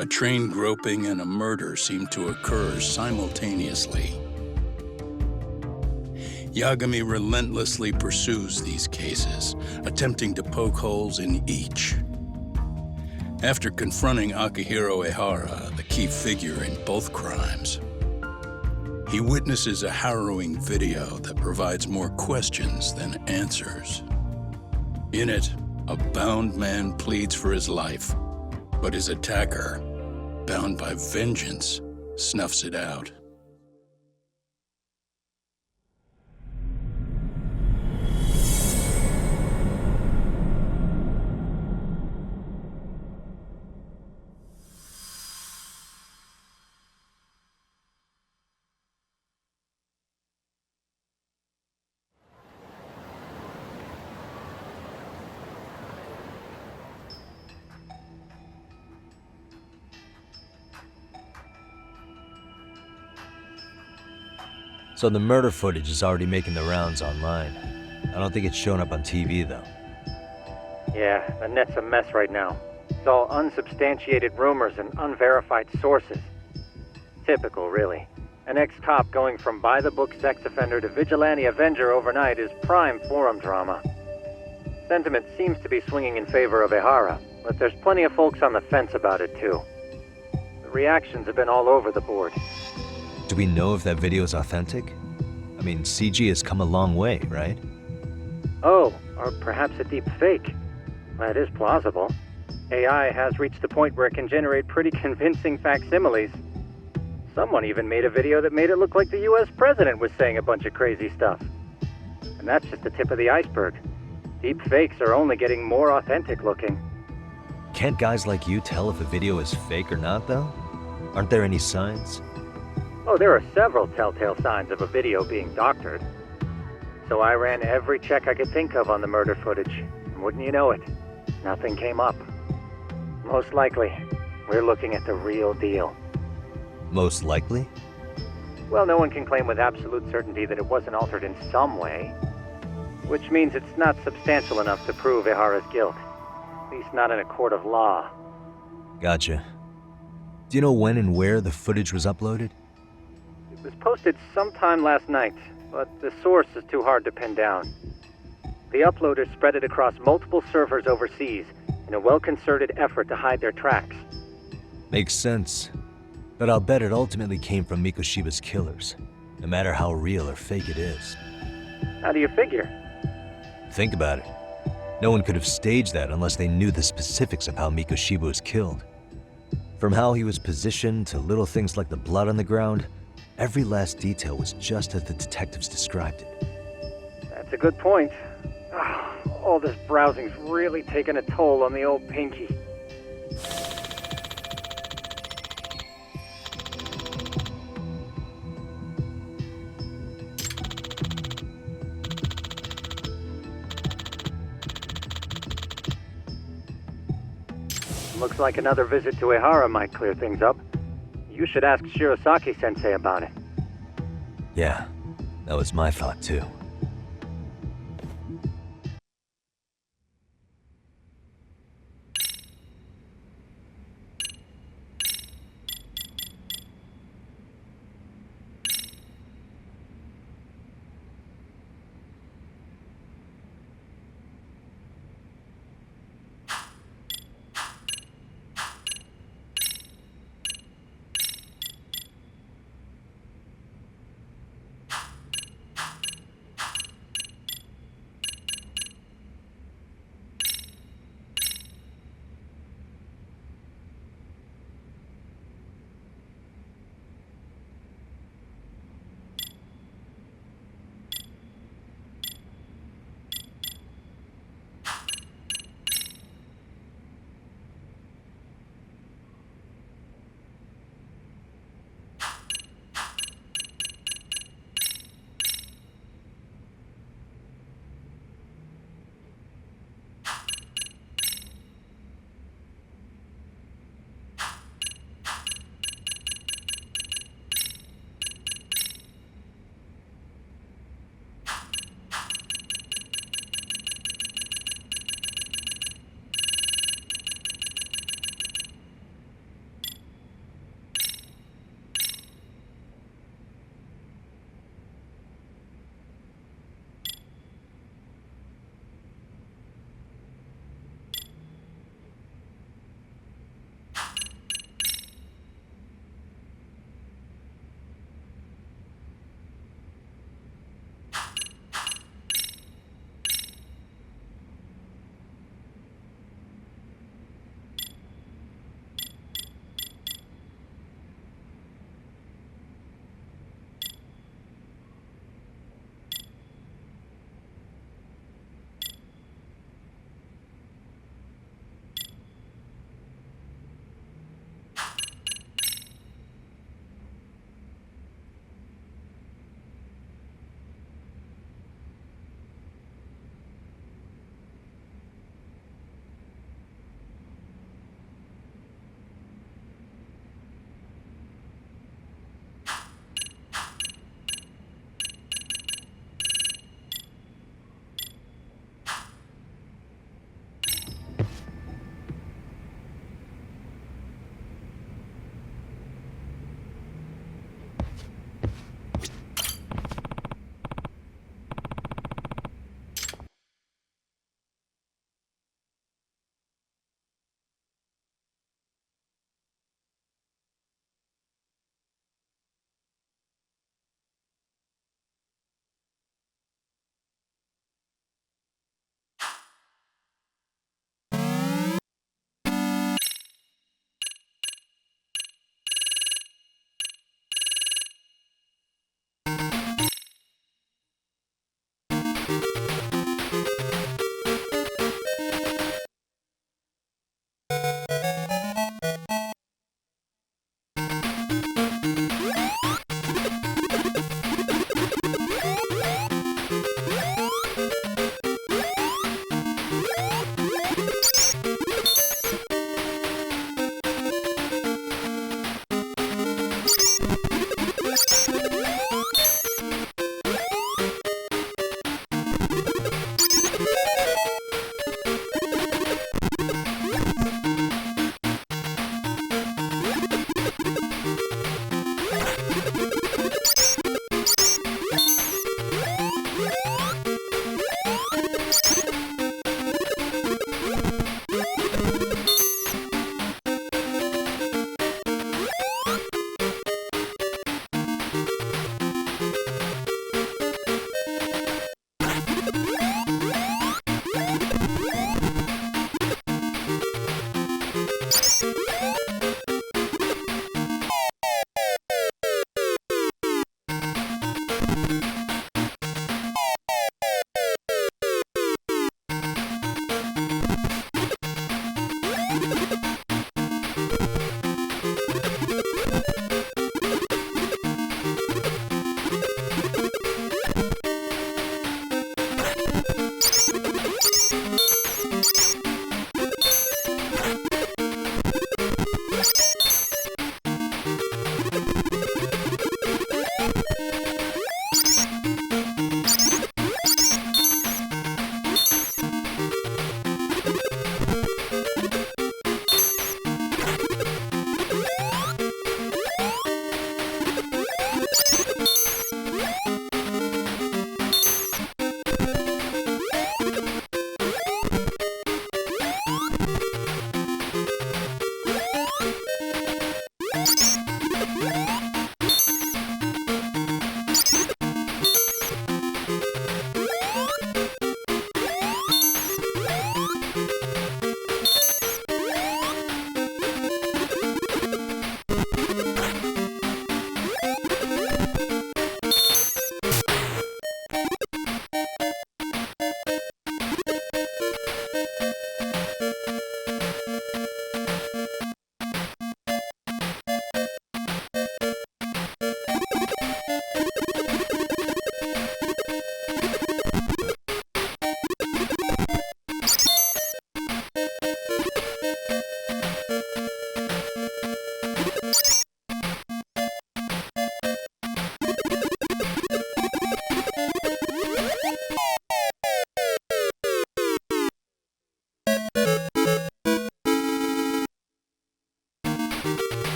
A train groping and a murder seem to occur simultaneously. Yagami relentlessly pursues these cases, attempting to poke holes in each. After confronting Akihiro Ihara, the key figure in both crimes, he witnesses a harrowing video that provides more questions than answers. In it, a bound man pleads for his life, but his attacker, bound by vengeance, snuffs it out. So the murder footage is already making the rounds online. I don't think it's showing up on TV, though. Yeah, the net's a mess right now. It's all unsubstantiated rumors and unverified sources. Typical, really. An ex-cop going from by-the-book sex offender to vigilante avenger overnight is prime forum drama. Sentiment seems to be swinging in favor of Ihara, but there's plenty of folks on the fence about it, too. The reactions have been all over the board. Do we know if that video is authentic? I mean, CG has come a long way, right? Oh, or perhaps a deep fake. That is plausible. AI has reached the point where it can generate pretty convincing facsimiles. Someone even made a video that made it look like the US president was saying a bunch of crazy stuff. And that's just the tip of the iceberg. Deep fakes are only getting more authentic looking. Can't guys like you tell if a video is fake or not, though? Aren't there any signs? Oh, there are several telltale signs of a video being doctored. So I ran every check I could think of on the murder footage, and wouldn't you know it, nothing came up. Most likely, we're looking at the real deal. Most likely? Well, no one can claim with absolute certainty that it wasn't altered in some way, which means it's not substantial enough to prove Ihara's guilt, at least not in a court of law. Gotcha. Do you know when and where the footage was uploaded? It was posted sometime last night, but the source is too hard to pin down. The uploaders spread it across multiple servers overseas in a well-concerted effort to hide their tracks. Makes sense. But I'll bet it ultimately came from Mikoshiba's killers, no matter how real or fake it is. How do you figure? Think about it. No one could have staged that unless they knew the specifics of how Mikoshiba was killed. From how he was positioned to little things like the blood on the ground, every last detail was just as the detectives described it. That's a good point. All this browsing's really taken a toll on the old pinky. Looks like another visit to Ihara might clear things up. You should ask Shirosaki-sensei about it. Yeah, that was my thought too.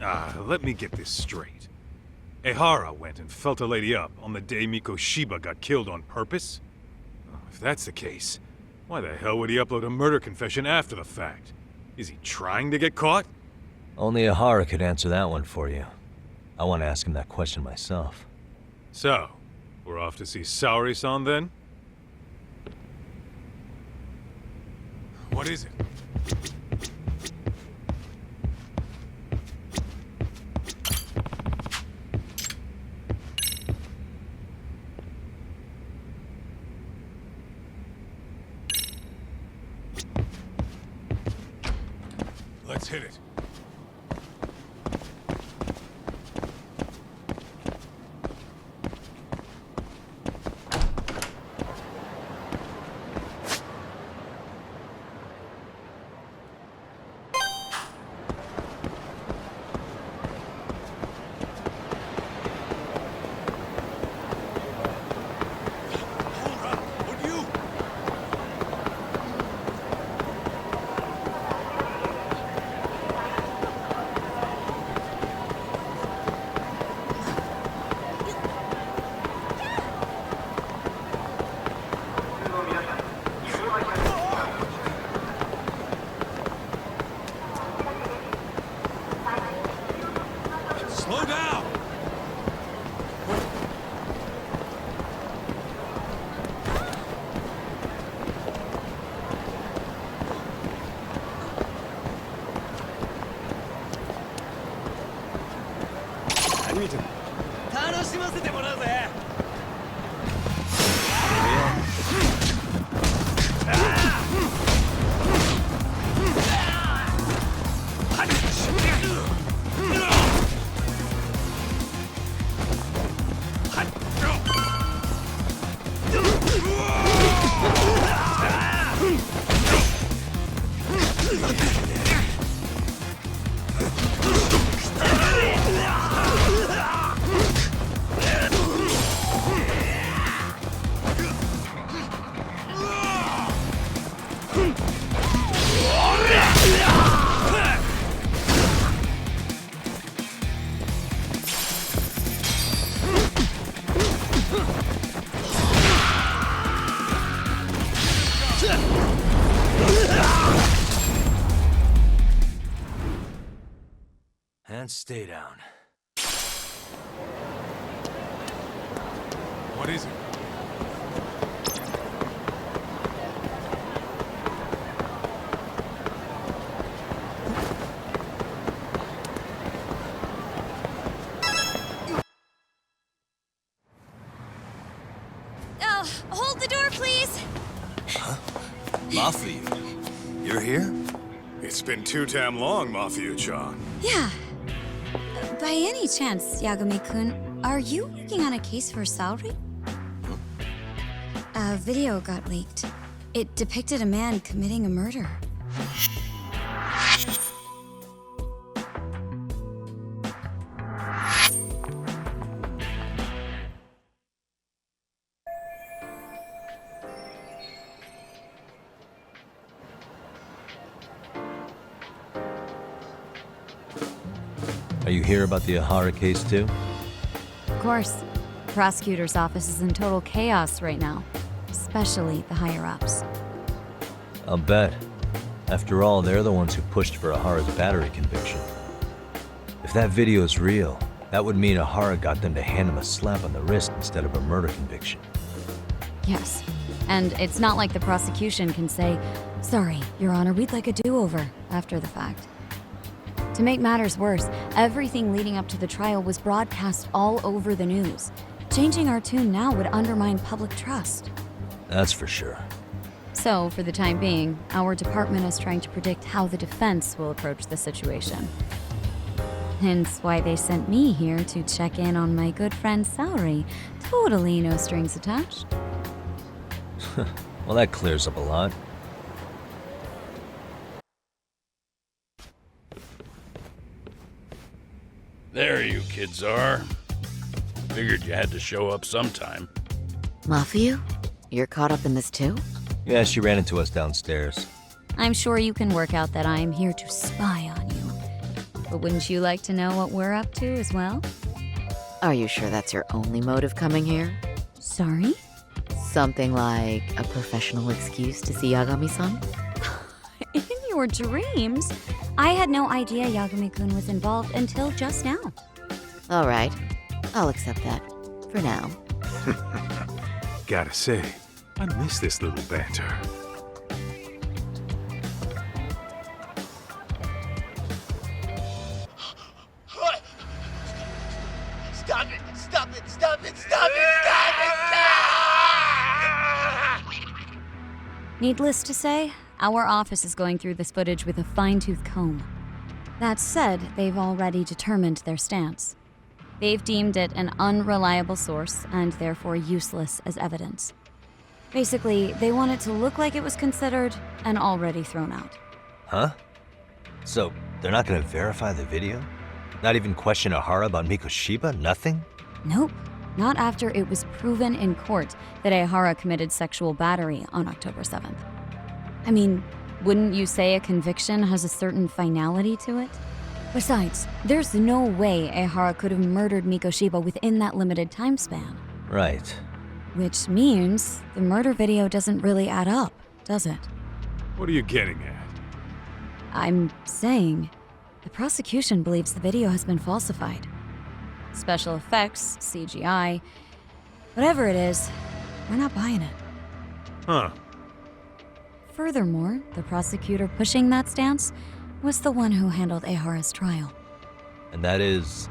Let me get this straight. Ihara went and felt a lady up on the day Mikoshiba got killed on purpose? If that's the case, why the hell would he upload a murder confession after the fact? Is he trying to get caught? Only Ihara could answer that one for you. I want to ask him that question myself. So, we're off to see Saori-san then? What is it? Let's hit it. Slow down! And stay down. What is it? Hold the door, please! Huh? Mafuyu, you're here? It's been too damn long, Mafuyu-chan. Yeah. By any chance, Yagami-kun, are you working on a case for Saori? A video got leaked. It depicted a man committing a murder. Are you here about the Ihara case too? Of course. The prosecutor's office is in total chaos right now, especially the higher-ups. I'll bet. After all, they're the ones who pushed for Ihara's battery conviction. If that video is real, that would mean Ihara got them to hand him a slap on the wrist instead of a murder conviction. Yes. And it's not like the prosecution can say, "Sorry, Your Honor, we'd like a do-over," after the fact. To make matters worse, everything leading up to the trial was broadcast all over the news. Changing our tune now would undermine public trust. That's for sure. So, for the time being, our department is trying to predict how the defense will approach the situation. Hence why they sent me here to check in on my good friend Saori. Totally no strings attached. Well, that clears up a lot. There you kids are. Figured you had to show up sometime. Mafuyu? You're caught up in this too? Yeah, she ran into us downstairs. I'm sure you can work out that I'm here to spy on you. But wouldn't you like to know what we're up to as well? Are you sure that's your only motive coming here? Sorry? Something like a professional excuse to see Yagami-san? In your dreams? I had no idea Yagami-kun was involved until just now. All right, I'll accept that. For now. Gotta say, I miss this little banter. Stop it! Stop it! Stop it! Stop it! Stop it! Needless to say, our office is going through this footage with a fine-tooth comb. That said, they've already determined their stance. They've deemed it an unreliable source and therefore useless as evidence. Basically, they want it to look like it was considered and already thrown out. Huh? So, they're not gonna verify the video? Not even question Ihara about Mikoshiba? Nothing? Nope. Not after it was proven in court that Ihara committed sexual battery on October 7th. I mean, wouldn't you say a conviction has a certain finality to it? Besides, there's no way Ihara could have murdered Mikoshiba within that limited time span. Right. Which means the murder video doesn't really add up, does it? What are you getting at? I'm saying the prosecution believes the video has been falsified. Special effects, CGI, whatever it is, we're not buying it. Huh. Furthermore, the prosecutor pushing that stance was the one who handled Ihara's trial. And that is...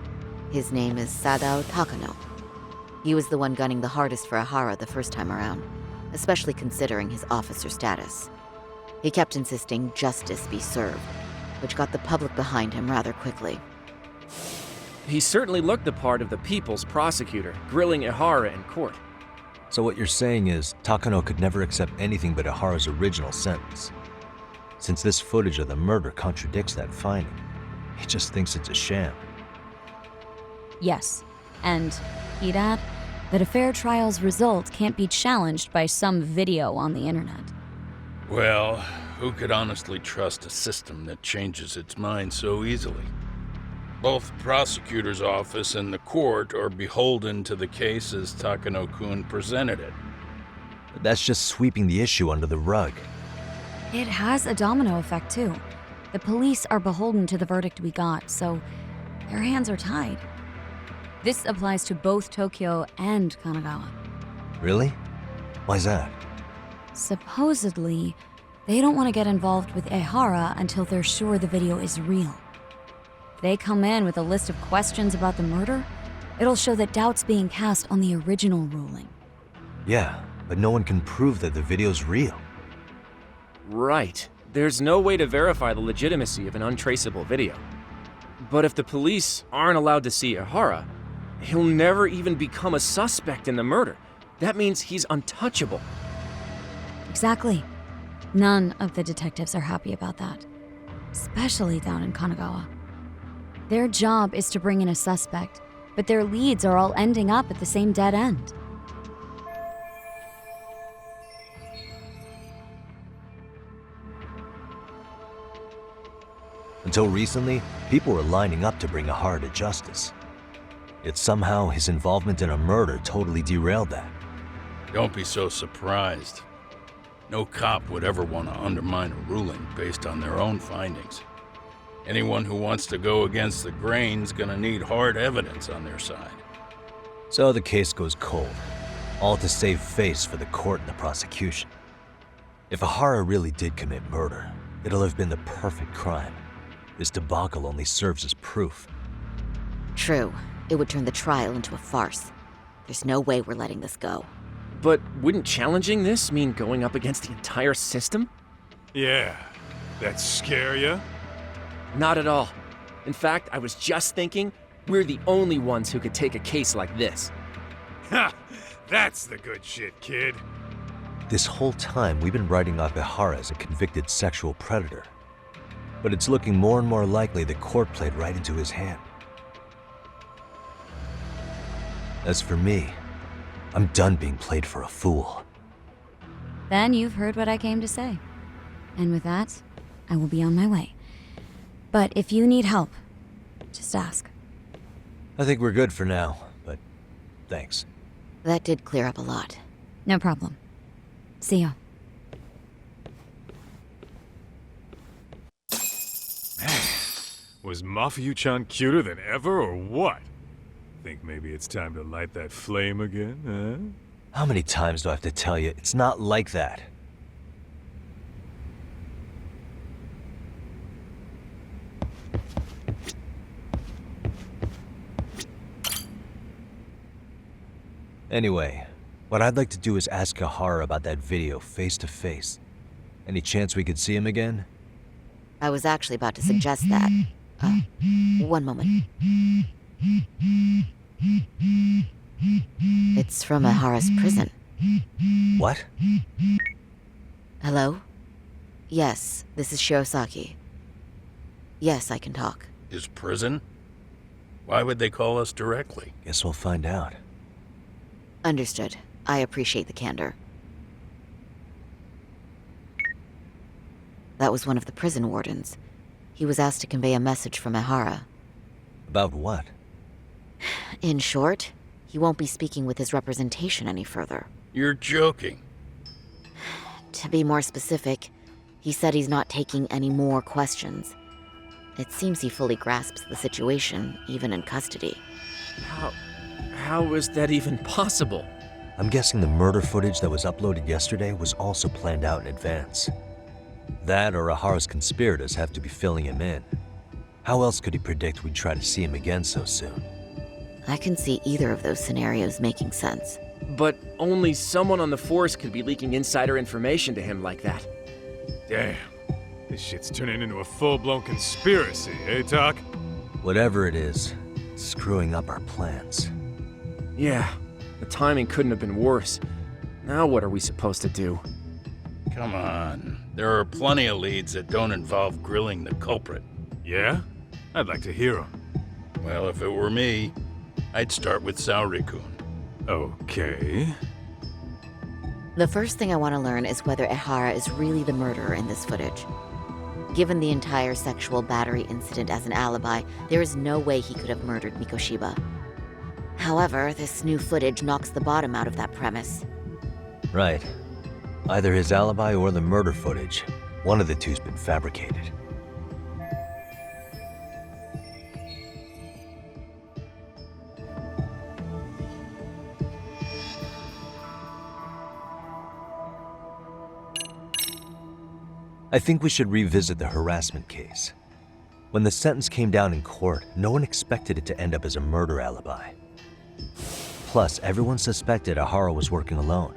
His name is Sadao Takano. He was the one gunning the hardest for Ihara the first time around, especially considering his officer status. He kept insisting justice be served, which got the public behind him rather quickly. He certainly looked the part of the people's prosecutor, grilling Ihara in court. So what you're saying is, Takano could never accept anything but Ihara's original sentence. Since this footage of the murder contradicts that finding, he just thinks it's a sham. Yes, and he'd add that a fair trial's result can't be challenged by some video on the internet. Well, who could honestly trust a system that changes its mind so easily? Both the prosecutor's office and the court are beholden to the case as Takano-kun presented it. But that's just sweeping the issue under the rug. It has a domino effect, too. The police are beholden to the verdict we got, so their hands are tied. This applies to both Tokyo and Kanagawa. Really? Why's that? Supposedly, they don't want to get involved with Ihara until they're sure the video is real. If they come in with a list of questions about the murder, it'll show that doubt's being cast on the original ruling. Yeah, but no one can prove that the video's real. Right. There's no way to verify the legitimacy of an untraceable video. But if the police aren't allowed to see Ihara, he'll never even become a suspect in the murder. That means he's untouchable. Exactly. None of the detectives are happy about that, especially down in Kanagawa. Their job is to bring in a suspect, but their leads are all ending up at the same dead end. Until recently, people were lining up to bring Ihara to justice. Yet somehow his involvement in a murder totally derailed that. Don't be so surprised. No cop would ever want to undermine a ruling based on their own findings. Anyone who wants to go against the grain's gonna need hard evidence on their side. So the case goes cold, all to save face for the court and the prosecution. If Ihara really did commit murder, it'll have been the perfect crime. This debacle only serves as proof. True, it would turn the trial into a farce. There's no way we're letting this go. But wouldn't challenging this mean going up against the entire system? Yeah. That scare ya? Not at all. In fact, I was just thinking, we're the only ones who could take a case like this. Ha! That's the good shit, kid. This whole time, we've been writing off Ihara as a convicted sexual predator. But it's looking more and more likely the court played right into his hand. As for me, I'm done being played for a fool. Then you've heard what I came to say. And with that, I will be on my way. But if you need help, Just ask. I think we're good for now, but thanks. That did clear up a lot. No problem. See ya. Was Mafuyu-chan cuter than ever, or what? Think maybe it's time to light that flame again, huh? How many times do I have to tell you, it's not like that? Anyway, what I'd like to do is ask Ihara about that video face to face. Any chance we could see him again? I was actually about to suggest that. One moment. It's from Ihara's prison. What? Hello? Yes, this is Shirosaki. Yes, I can talk. His prison? Why would they call us directly? Guess we'll find out. Understood. I appreciate the candor. That was one of the prison wardens. He was asked to convey a message from Ihara. About what? In short, he won't be speaking with his representation any further. You're joking. To be more specific, he said he's not taking any more questions. It seems he fully grasps the situation, even in custody. How is that even possible? I'm guessing the murder footage that was uploaded yesterday was also planned out in advance. That or Ihara's conspirators have to be filling him in. How else could he predict we'd try to see him again so soon? I can see either of those scenarios making sense. But only someone on the force could be leaking insider information to him like that. Damn. This shit's turning into a full-blown conspiracy, eh, Talk? Whatever it is, it's screwing up our plans. Yeah, the timing couldn't have been worse. Now what are we supposed to do? Come on. There are plenty of leads that don't involve grilling the culprit. Yeah? I'd like to hear them. Well, if it were me, I'd start with Saori-kun. Okay. The first thing I want to learn is whether Ihara is really the murderer in this footage. Given the entire sexual battery incident as an alibi, there is no way he could have murdered Mikoshiba. However, this new footage knocks the bottom out of that premise. Right. Either his alibi or the murder footage. One of the two's been fabricated. I think we should revisit the harassment case. When the sentence came down in court, no one expected it to end up as a murder alibi. Plus, everyone suspected Ihara was working alone.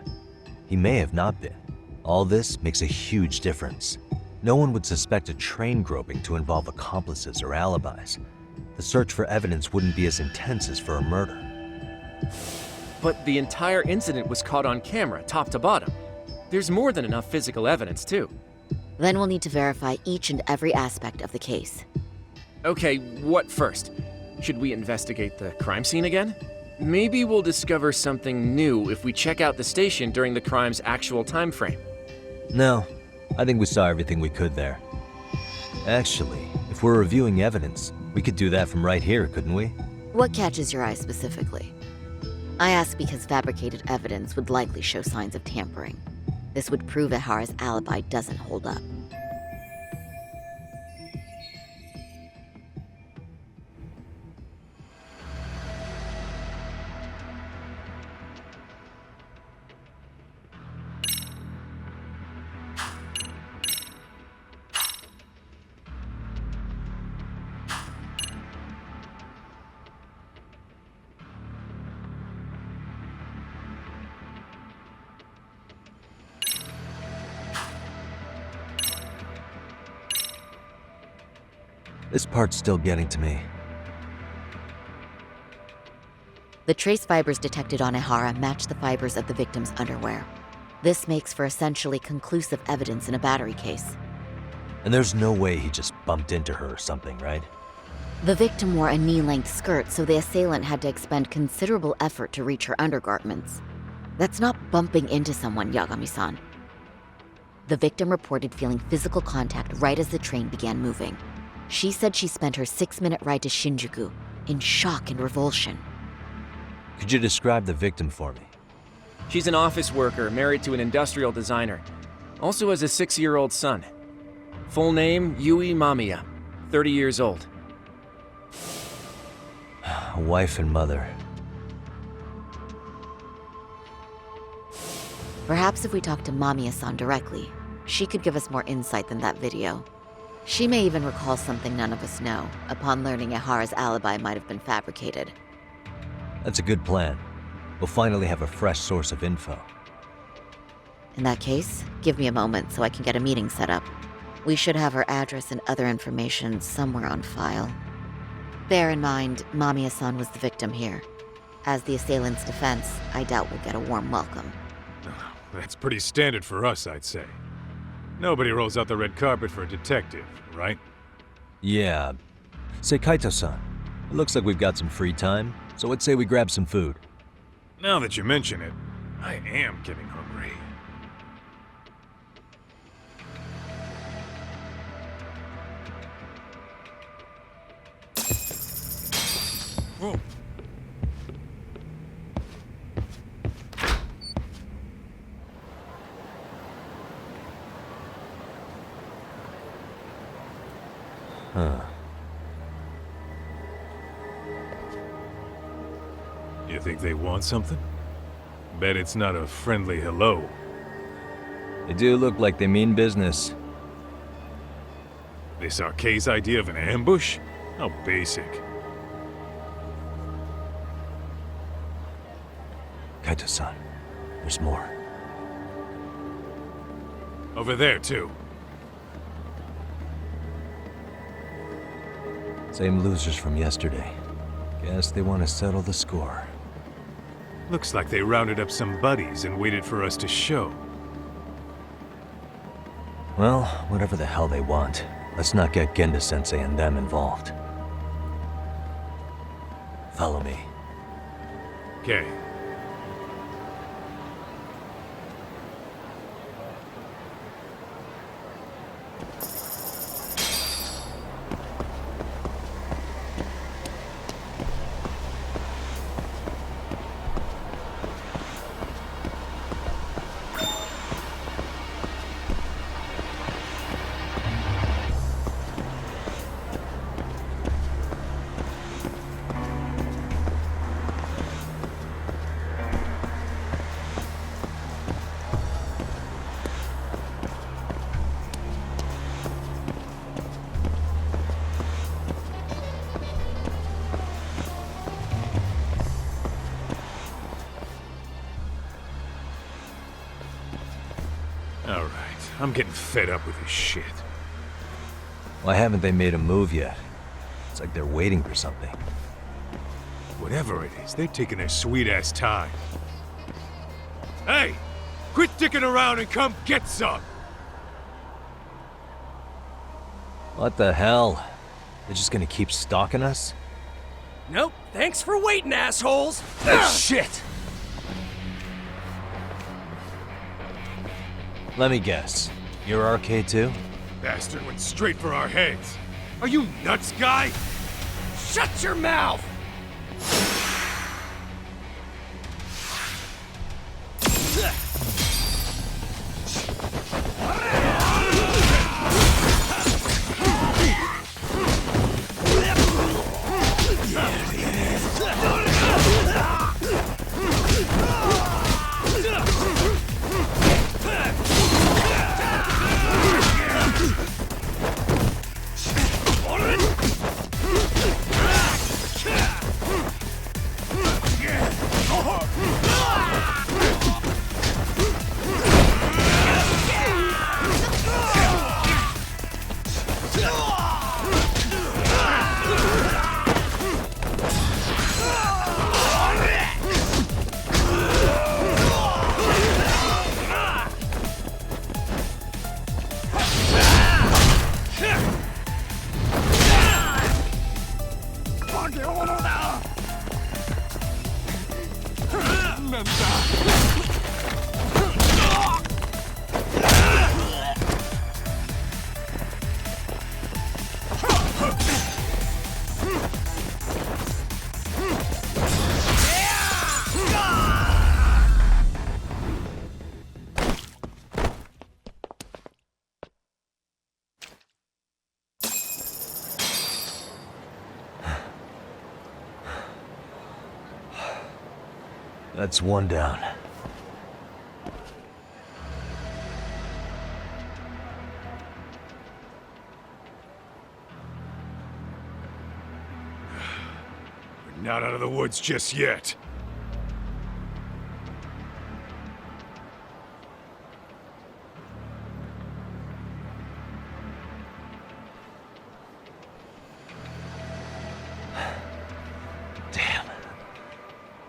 He may have not been. All this makes a huge difference. No one would suspect a train groping to involve accomplices or alibis. The search for evidence wouldn't be as intense as for a murder. But the entire incident was caught on camera, top to bottom. There's more than enough physical evidence, too. Then we'll need to verify each and every aspect of the case. Okay, what first? Should we investigate the crime scene again? Maybe we'll discover something new if we check out the station during the crime's actual time frame. No, I think we saw everything we could there. Actually, if we're reviewing evidence, we could do that from right here, couldn't we? What catches your eye specifically? I ask because fabricated evidence would likely show signs of tampering. This would prove Ihara's alibi doesn't hold up. This part's still getting to me. The trace fibers detected on Ihara match the fibers of the victim's underwear. This makes for essentially conclusive evidence in a battery case. And there's no way he just bumped into her or something, right? The victim wore a knee-length skirt, so the assailant had to expend considerable effort to reach her undergarments. That's not bumping into someone, Yagami-san. The victim reported feeling physical contact right as the train began moving. She said she spent her 6-minute ride to Shinjuku in shock and revulsion. Could you describe the victim for me? She's an office worker married to an industrial designer. Also has a 6-year-old son. Full name, Yui Mamiya, 30 years old. A wife and mother. Perhaps if we talk to Mamiya-san directly, she could give us more insight than that video. She may even recall something none of us know, upon learning Ihara's alibi might have been fabricated. That's a good plan. We'll finally have a fresh source of info. In that case, give me a moment so I can get a meeting set up. We should have her address and other information somewhere on file. Bear in mind, Mamiya-san was the victim here. As the assailant's defense, I doubt we'll get a warm welcome. That's pretty standard for us, I'd say. Nobody rolls out the red carpet for a detective, right? Yeah. Say, Kaito-san, it looks like we've got some free time, so let's say we grab some food. Now that you mention it, I am getting hungry. Whoa. Huh. You think they want something? Bet it's not a friendly hello. They do look like they mean business. This Arcade's idea of an ambush? How basic. Kaito-san, there's more. Over there, too. Same losers from yesterday. Guess they want to settle the score. Looks like they rounded up some buddies and waited for us to show. Well, whatever the hell they want, let's not get Genda-sensei and them involved. Follow me. Okay. Alright, I'm getting fed up with this shit. Why haven't they made a move yet? It's like they're waiting for something. Whatever it is, they're taking their sweet-ass time. Hey! Quit dicking around and come get some! What the hell? They're just gonna keep stalking us? Nope, thanks for waiting, assholes! Shit! Let me guess. You're RK too? Bastard went straight for our heads. Are you nuts, guy? Shut your mouth! That's one down. We're not out of the woods just yet.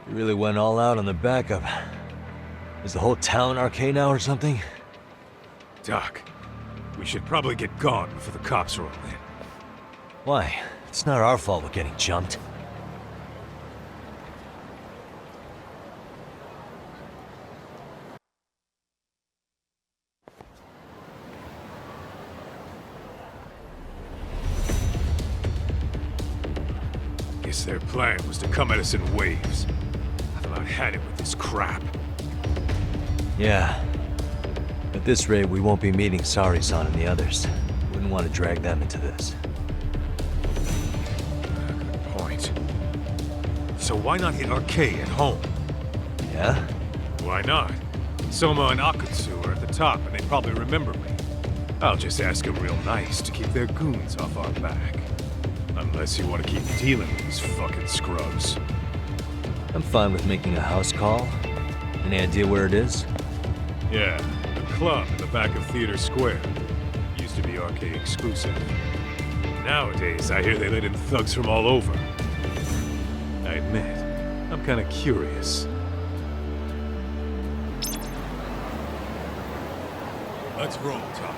You really went all out on the backup. Is the whole town arcade now or something? Doc, we should probably get gone before the cops roll in. Why? It's not our fault we're getting jumped. Guess their plan was to come at us in waves. I've about had it with this crap. Yeah. At this rate, we won't be meeting Sari-san and the others. Wouldn't want to drag them into this. Good point. So why not hit Arcade at home? Yeah? Why not? Soma and Akatsu are at the top, and they probably remember me. I'll just ask them real nice to keep their goons off our back. Unless you want to keep dealing with these fucking scrubs. I'm fine with making a house call. Any idea where it is? Yeah, a club in the back of Theater Square. Used to be arcade exclusive. Nowadays, I hear they let in thugs from all over. I admit, I'm kinda curious. Let's roll, Talk.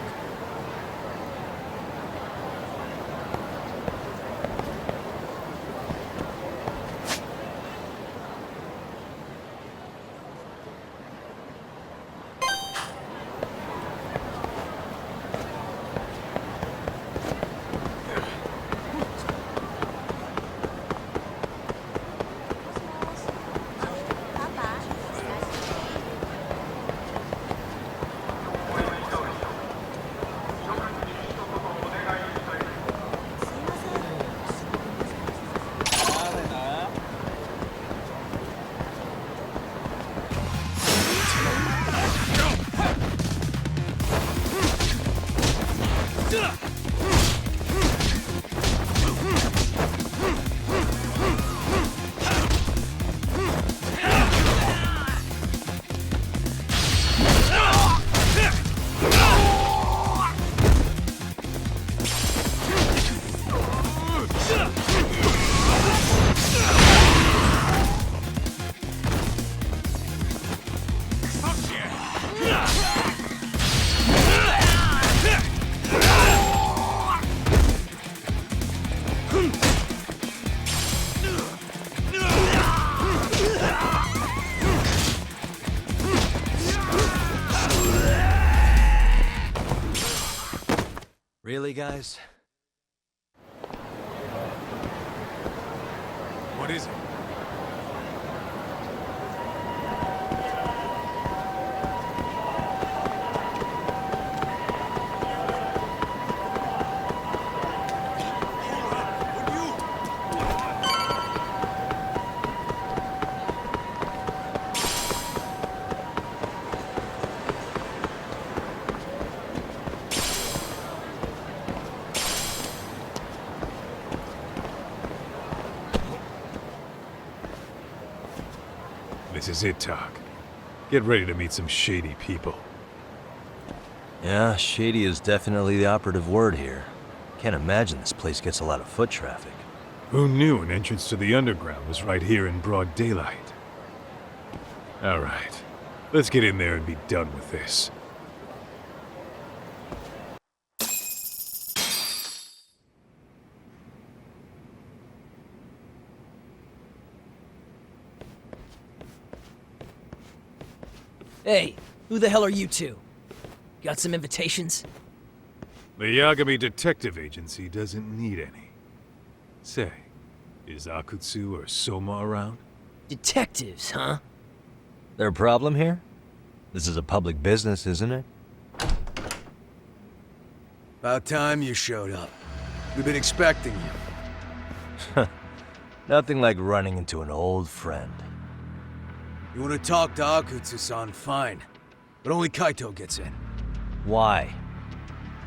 Really, guys? What is it? This is it, Talk. Get ready to meet some shady people. Yeah, shady is definitely the operative word here. Can't imagine this place gets a lot of foot traffic. Who knew an entrance to the underground was right here in broad daylight? All right, let's get in there and be done with this. Hey, who the hell are you two? Got some invitations? The Yagami Detective Agency doesn't need any. Say, is Akatsu or Soma around? Detectives, huh? There a problem here? This is a public business, isn't it? About time you showed up. We've been expecting you. Nothing like running into an old friend. You want to talk to Akatsu-san, fine. But only Kaito gets in. Why?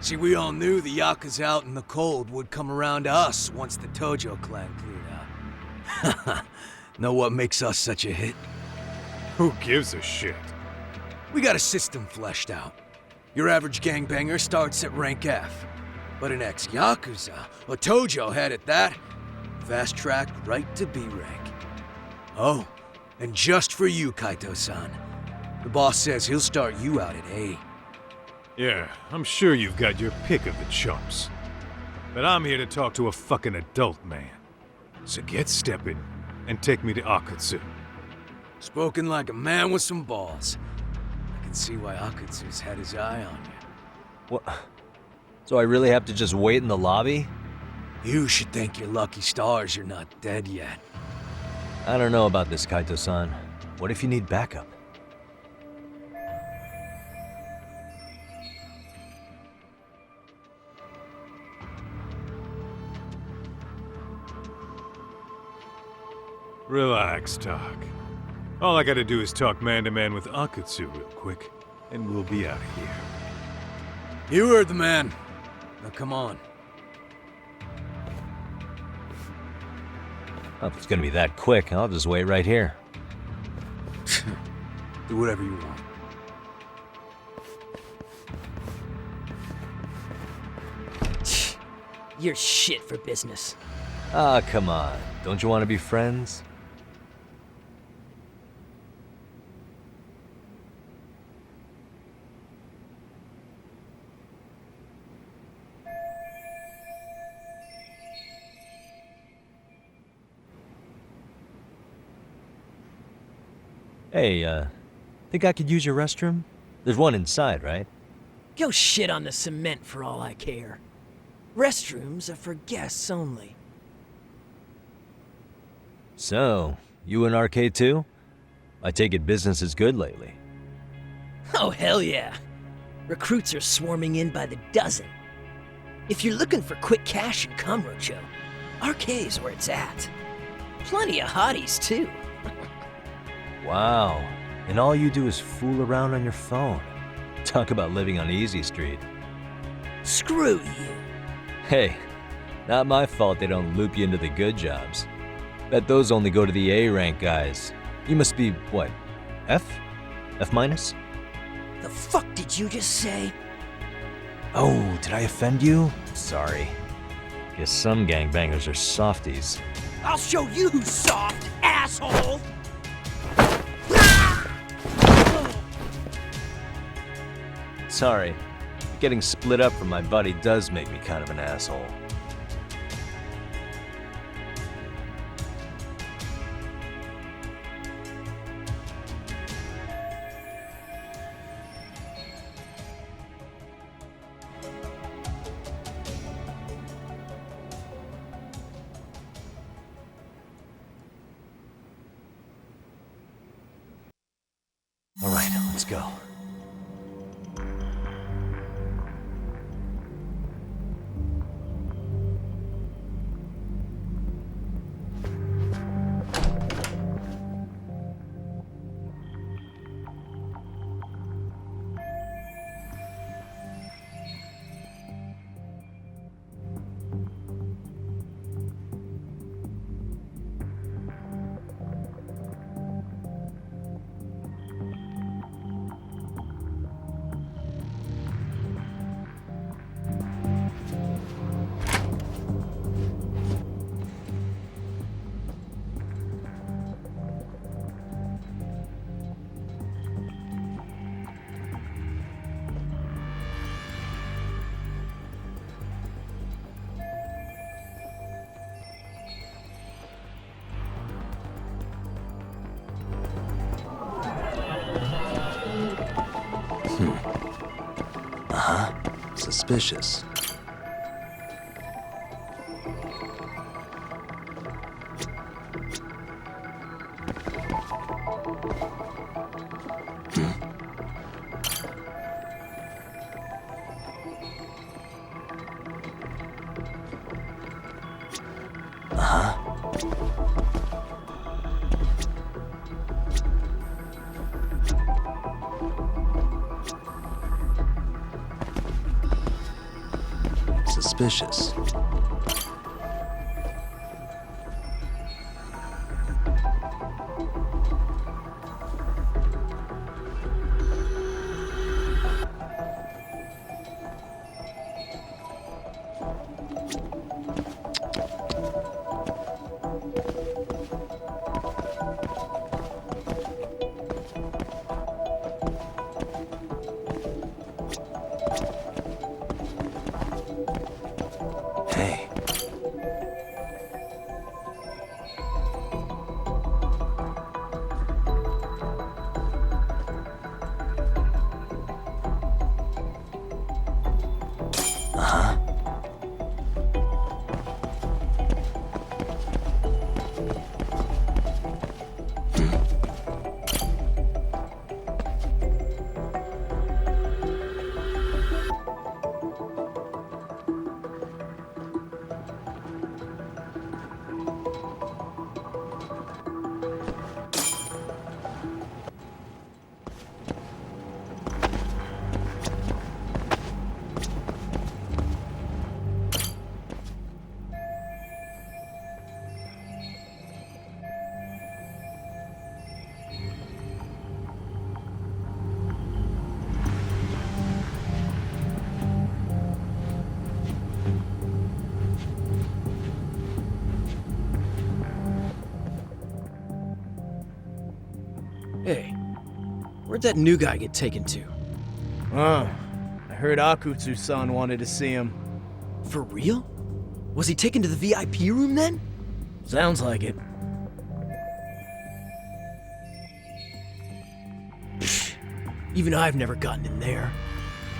See, we all knew the Yakuza out in the cold would come around to us once the Tojo clan cleared out. Know what makes us such a hit? Who gives a shit? We got a system fleshed out. Your average gangbanger starts at rank F. But an ex-Yakuza, a Tojo head at that, fast-tracked right to B rank. Oh, and just for you, Kaito-san. The boss says he'll start you out at A. Yeah, I'm sure you've got your pick of the chumps. But I'm here to talk to a fucking adult man. So get stepping and take me to Akatsu. Spoken like a man with some balls. I can see why Akatsu's had his eye on you. What? So I really have to just wait in the lobby? You should thank your lucky stars you're not dead yet. I don't know about this, Kaito-san. What if you need backup? Relax, Doc. All I gotta do is talk man-to-man with Akatsu real quick, and we'll be out of here. You heard the man. Now come on. Well, if it's gonna be that quick, I'll just wait right here. Do whatever you want. You're shit for business. Ah, come on. Don't you want to be friends? Hey, think I could use your restroom? There's one inside, right? Go shit on the cement for all I care. Restrooms are for guests only. So, you in arcade too? I take it business is good lately. Oh, hell yeah. Recruits are swarming in by the dozen. If you're looking for quick cash in Kamurocho, arcade's where it's at. Plenty of hotties, too. Wow. And all you do is fool around on your phone. Talk about living on Easy Street. Screw you. Hey, not my fault they don't loop you into the good jobs. Bet those only go to the A-rank guys. You must be, what, F? F minus? The fuck did you just say? Oh, did I offend you? Sorry. Guess some gangbangers are softies. I'll show you who's soft, asshole! Sorry. Getting split up from my buddy does make me kind of an asshole. All right, let's go. Suspicious. suspicious. Hey. Hey, where'd that new guy get taken to? Oh, I heard Akatsu-san wanted to see him. For real? Was he taken to the VIP room then? Sounds like it. Even I've never gotten in there.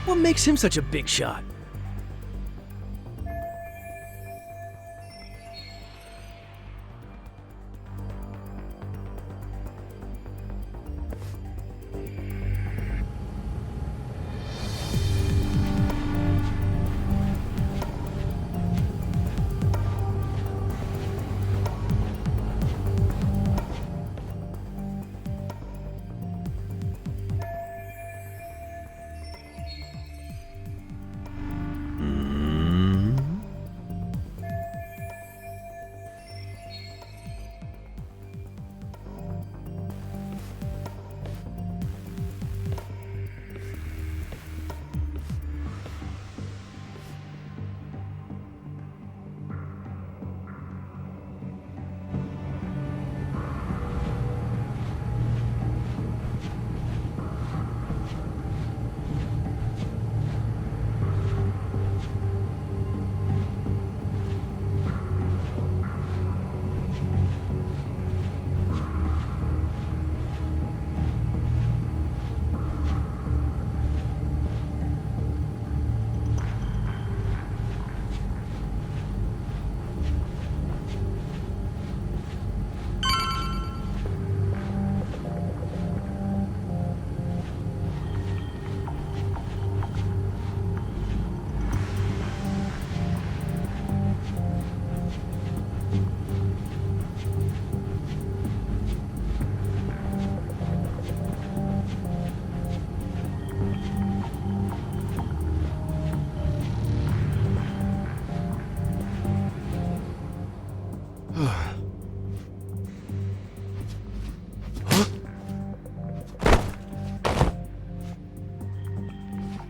What makes him such a big shot?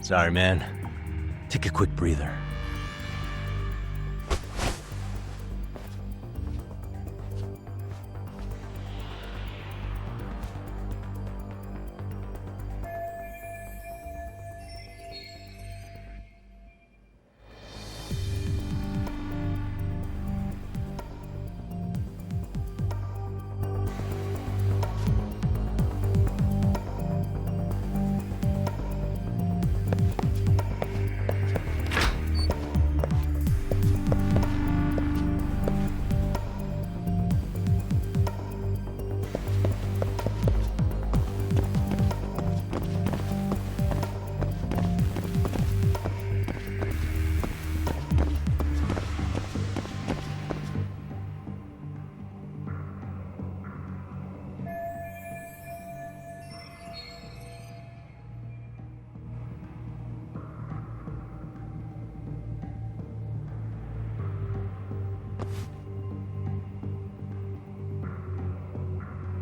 Sorry, man. Take a quick breather.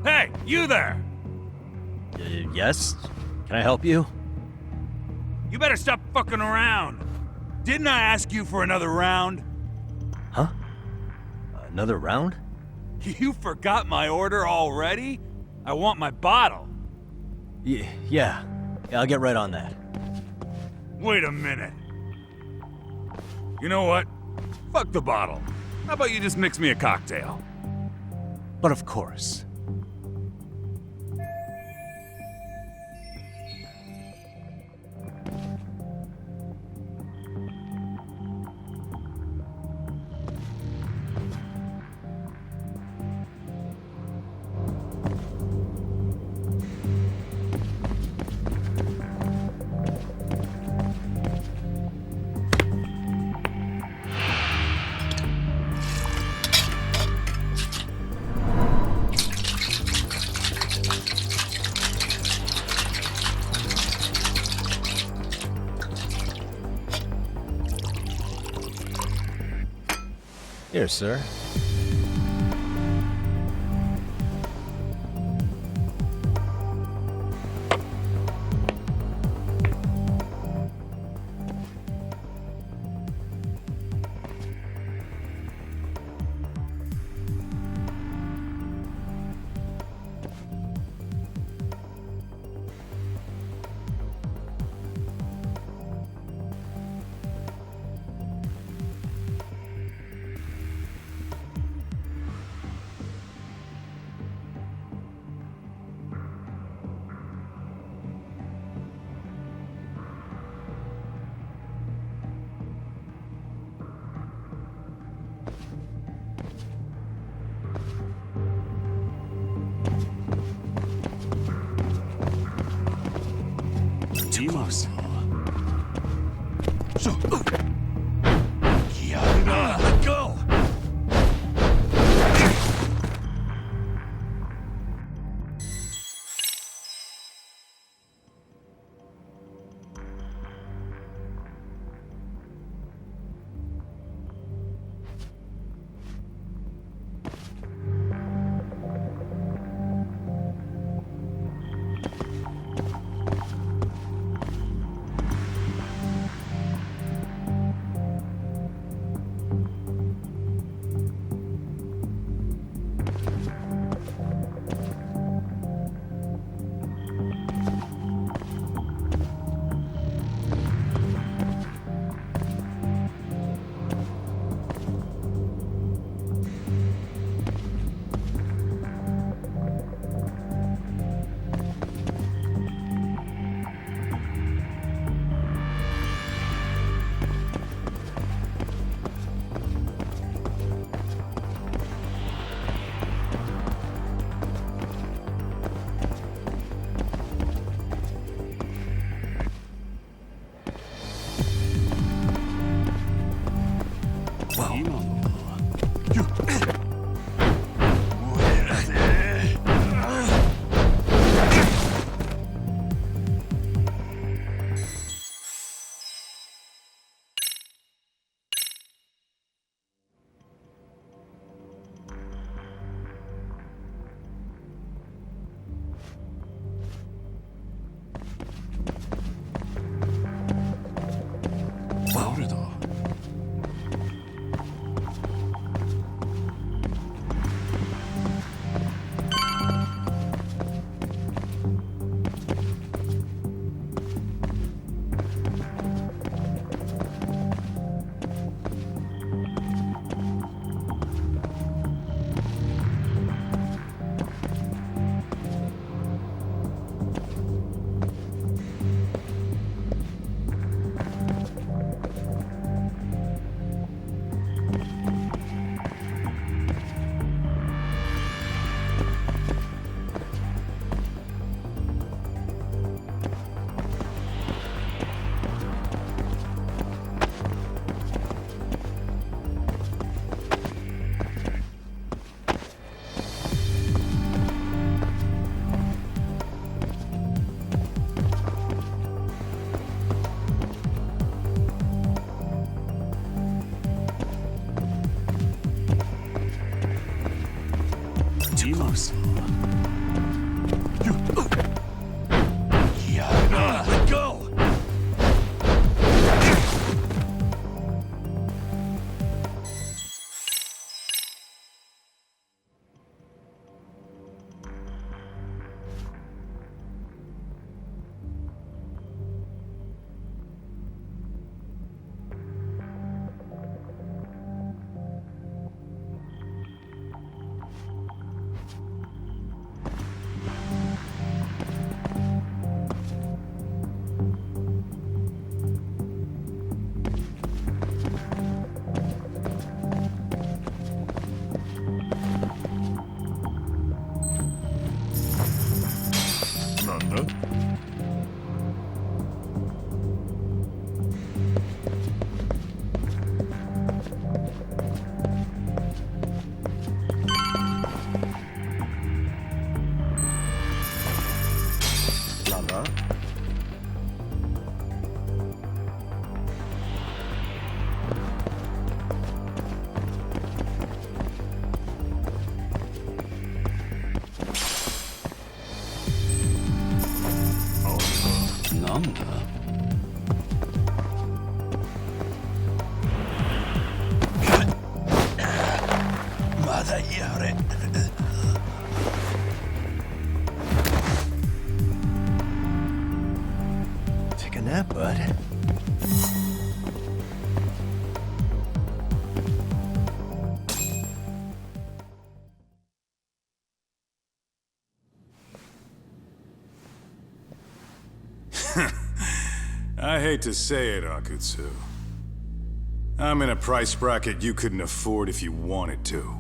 Hey, you there! Yes? Can I help you? You better stop fucking around. Didn't I ask you for another round? Huh? Another round? You forgot my order already? I want my bottle. Yeah, I'll get right on that. Wait a minute. You know what? Fuck the bottle. How about you just mix me a cocktail? But of course. Here, sir. Too close. Let go! Too close. Take a nap, bud. I hate to say it, Akatsu. I'm in a price bracket you couldn't afford if you wanted to.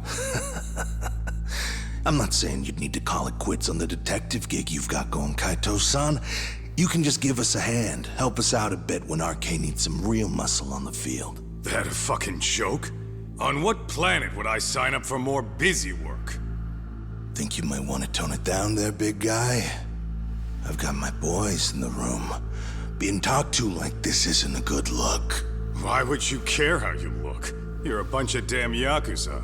I'm not saying you'd need to call it quits on the detective gig you've got going, Kaito-san. You can just give us a hand, help us out a bit when RK needs some real muscle on the field. That a fucking joke? On what planet would I sign up for more busy work? Think you might want to tone it down there, big guy? I've got my boys in the room. Being talked to like this isn't a good look. Why would you care how you look? You're a bunch of damn Yakuza.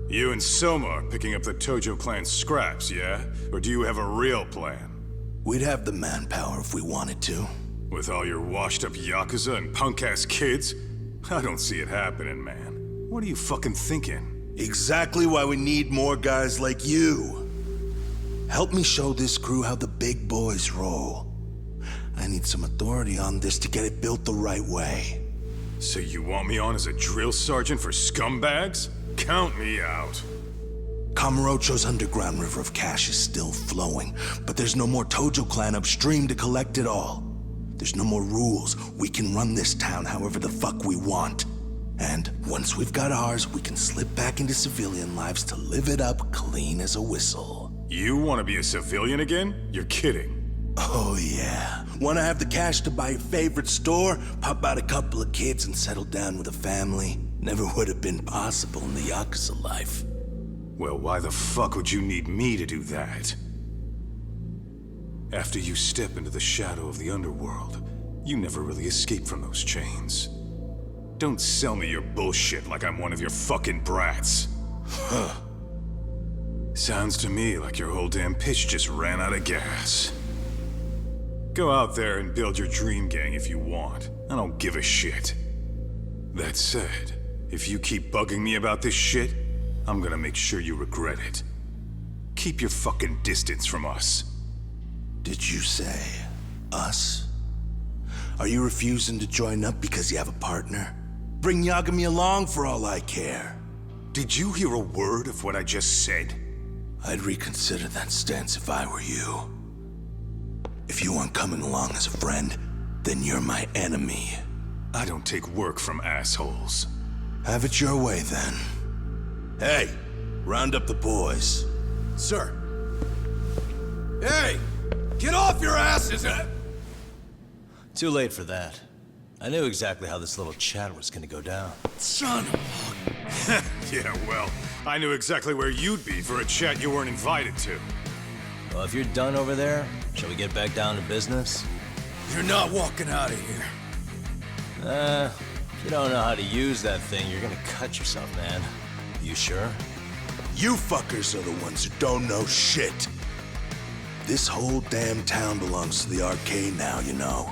You and Soma are picking up the Tojo clan's scraps, yeah? Or do you have a real plan? We'd have the manpower if we wanted to. With all your washed-up Yakuza and punk-ass kids? I don't see it happening, man. What are you fucking thinking? Exactly why we need more guys like you. Help me show this crew how the big boys roll. I need some authority on this to get it built the right way. So you want me on as a drill sergeant for scumbags? Count me out. Kamurocho's underground river of cash is still flowing, but there's no more Tojo clan upstream to collect it all. There's no more rules. We can run this town however the fuck we want. And once we've got ours, we can slip back into civilian lives to live it up clean as a whistle. You want to be a civilian again? You're kidding. Oh yeah. Want to have the cash to buy your favorite store, pop out a couple of kids and settle down with a family? Never would have been possible in the Yakuza life. Well, why the fuck would you need me to do that? After you step into the shadow of the underworld, you never really escape from those chains. Don't sell me your bullshit like I'm one of your fucking brats. Huh. Sounds to me like your whole damn pitch just ran out of gas. Go out there and build your dream gang if you want. I don't give a shit. That said, if you keep bugging me about this shit, I'm gonna make sure you regret it. Keep your fucking distance from us. Did you say us? Are you refusing to join up because you have a partner? Bring Yagami along for all I care. Did you hear a word of what I just said? I'd reconsider that stance if I were you. If you aren't coming along as a friend, then you're my enemy. I don't take work from assholes. Have it your way, then. Hey, round up the boys. Sir. Hey! Get off your asses! Too late for that. I knew exactly how this little chat was gonna go down. Son of a... Yeah, well, I knew exactly where you'd be for a chat you weren't invited to. Well, if you're done over there, shall we get back down to business? You're not walking out of here. If you don't know how to use that thing, you're gonna cut yourself, man. You sure? You fuckers are the ones who don't know shit. This whole damn town belongs to the arcade now, you know.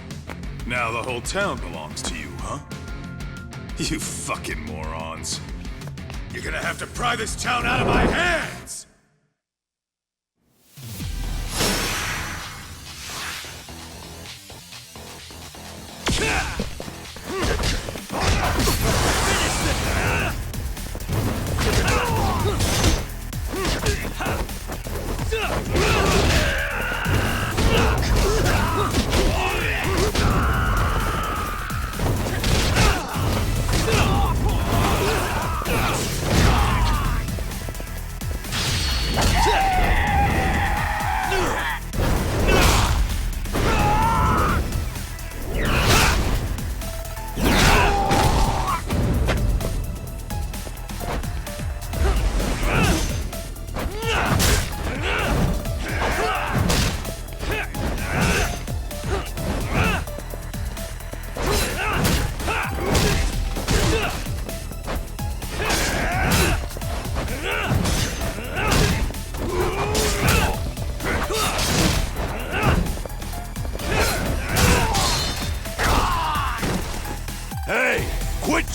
Now the whole town belongs to you, huh? You fucking morons. You're gonna have to pry this town out of my hands!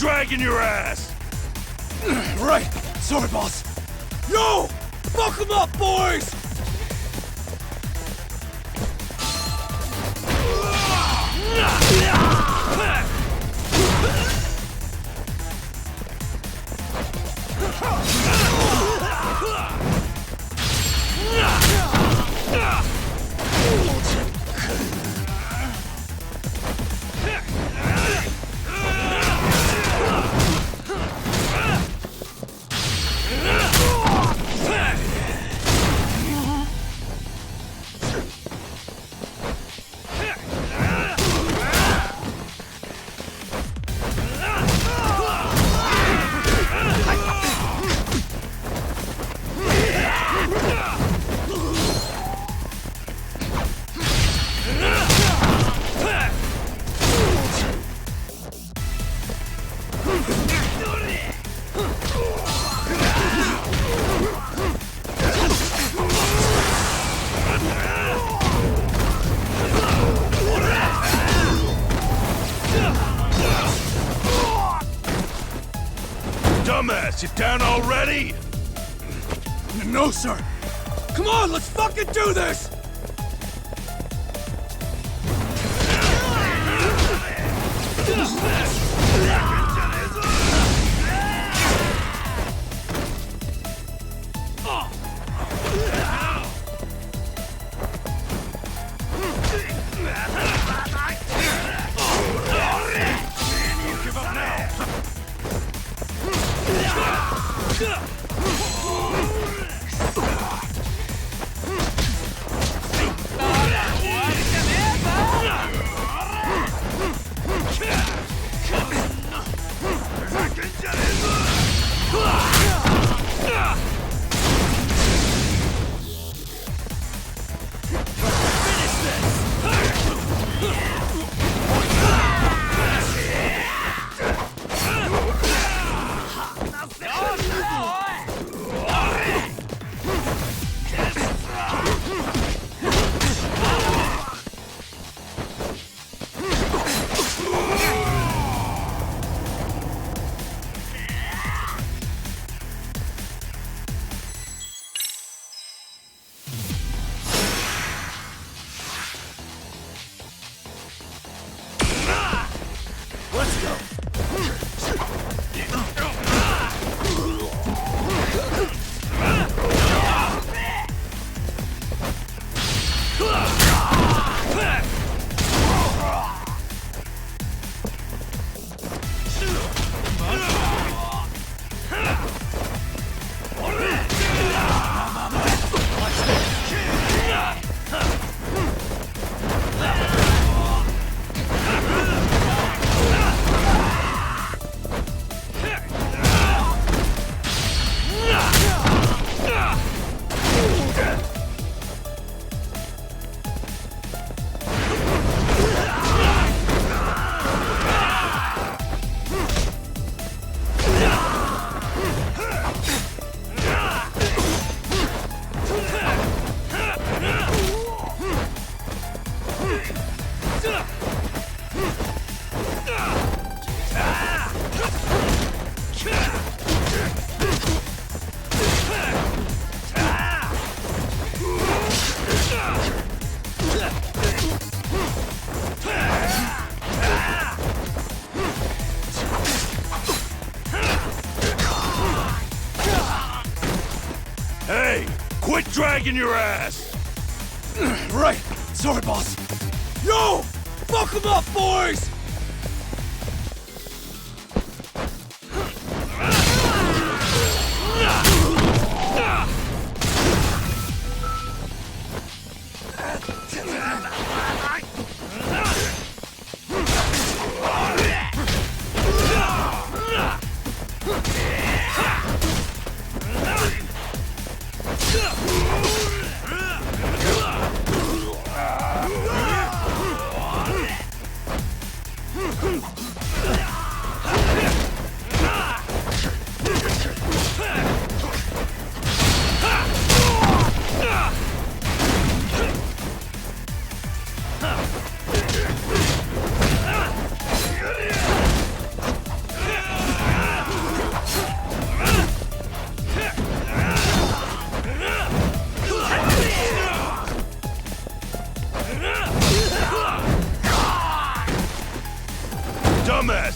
dragging your ass! Right! Sorry, boss! Yo! Fuck them up, boys! Dumbass, you down already? No, sir! Come on, let's fucking do this! Hey, quit dragging your ass! Right! Sorry, boss! Yo! Fuck them up, boys!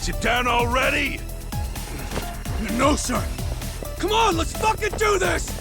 Sit down already! No, sir! Come on, let's fucking do this!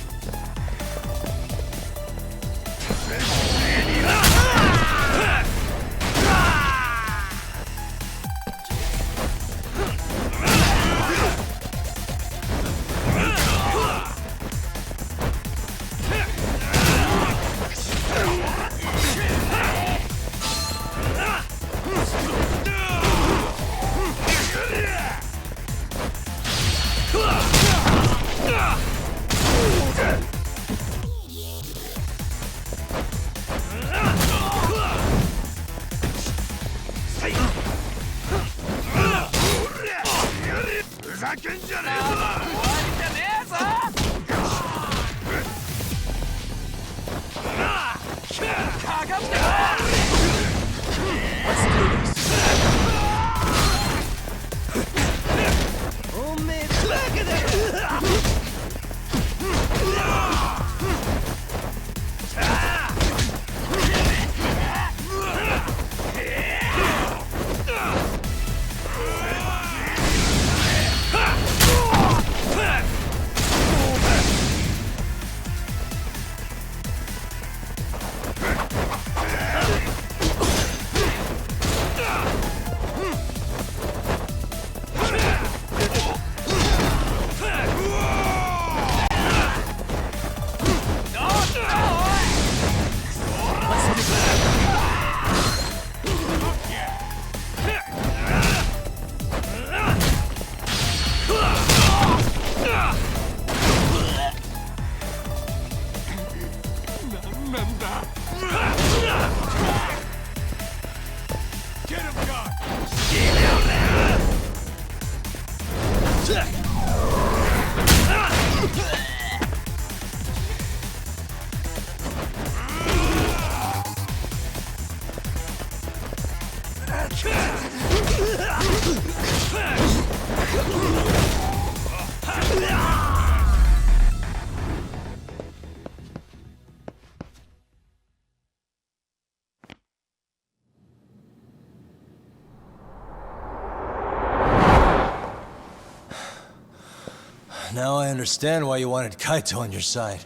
Now I understand why you wanted Kaito on your side.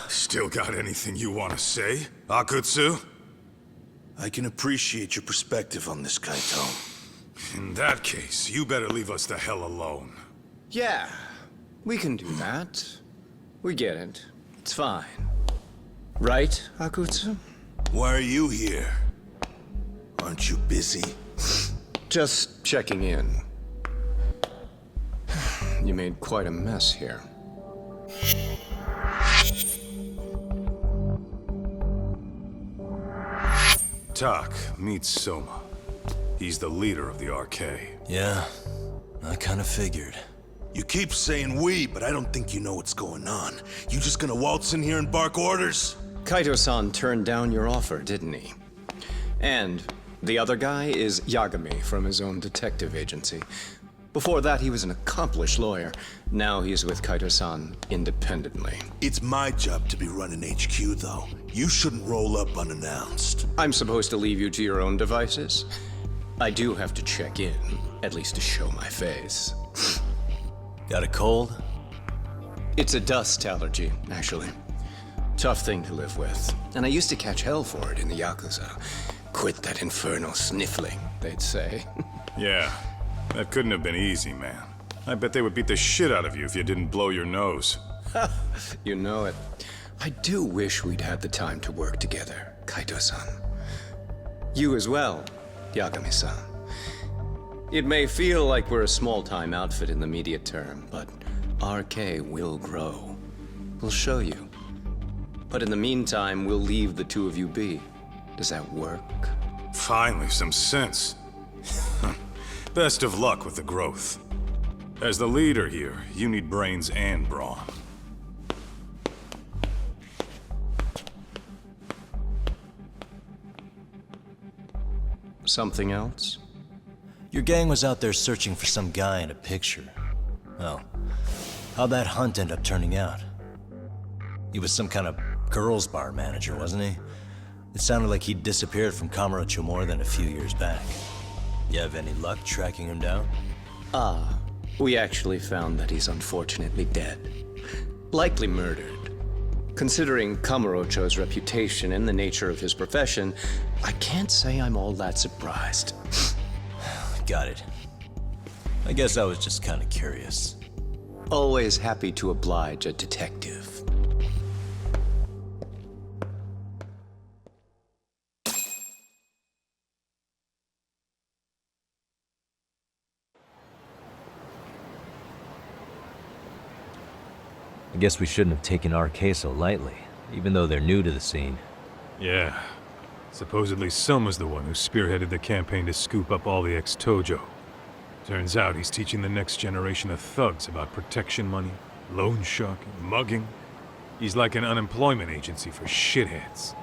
Still got anything you want to say, Akatsu? I can appreciate your perspective on this, Kaito. In that case, you better leave us the hell alone. Yeah, we can do that. We get it. It's fine. Right, Akatsu? Why are you here? Aren't you busy? Just checking in. You made quite a mess here. Tak meets Soma. He's the leader of the RK. Yeah, I kind of figured. You keep saying we, but I don't think you know what's going on. You just gonna waltz in here and bark orders? Kaito-san turned down your offer, didn't he? And the other guy is Yagami from his own detective agency. Before that, he was an accomplished lawyer. Now he's with Kaito-san independently. It's my job to be running HQ, though. You shouldn't roll up unannounced. I'm supposed to leave you to your own devices? I do have to check in, at least to show my face. Got a cold? It's a dust allergy, actually. Tough thing to live with. And I used to catch hell for it in the Yakuza. Quit that infernal sniffling, they'd say. Yeah. That couldn't have been easy, man. I bet they would beat the shit out of you if you didn't blow your nose. You know it. I do wish we'd had the time to work together, Kaito-san. You as well, Yagami-san. It may feel like we're a small-time outfit in the immediate term, but RK will grow. We'll show you. But in the meantime, we'll leave the two of you be. Does that work? Finally, some sense. Best of luck with the growth. As the leader here, you need brains and brawn. Something else? Your gang was out there searching for some guy in a picture. Oh, how'd that hunt end up turning out? He was some kind of girls' bar manager, wasn't he? It sounded like he'd disappeared from Kamurocho more than a few years back. You have any luck tracking him down? We actually found that he's unfortunately dead. Likely murdered. Considering Kamurocho's reputation and the nature of his profession, I can't say I'm all that surprised. Got it. I guess I was just kind of curious. Always happy to oblige a detective. I guess we shouldn't have taken RK so lightly, even though they're new to the scene. Yeah. Supposedly Soma's the one who spearheaded the campaign to scoop up all the ex-Tojo. Turns out he's teaching the next generation of thugs about protection money, loan sharking, mugging. He's like an unemployment agency for shitheads.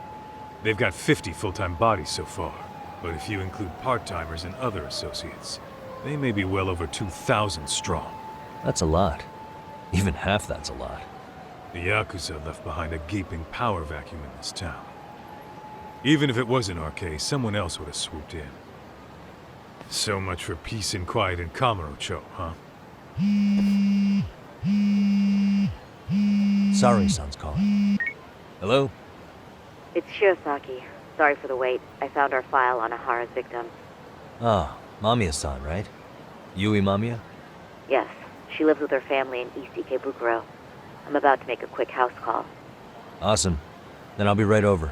They've got 50 full-time bodies so far, but if you include part-timers and other associates, they may be well over 2,000 strong. That's a lot. Even half that's a lot. The Yakuza left behind a gaping power vacuum in this town. Even if it wasn't RK, someone else would have swooped in. So much for peace and quiet in Kamurocho, huh? Sorry-san's calling. Hello? It's Shirosaki. Sorry for the wait. I found our file on Ihara's victim. Ah, Mamiya-san, right? Yui Mamiya? Yes, she lives with her family in East Ikebukuro. I'm about to make a quick house call. Awesome. Then I'll be right over.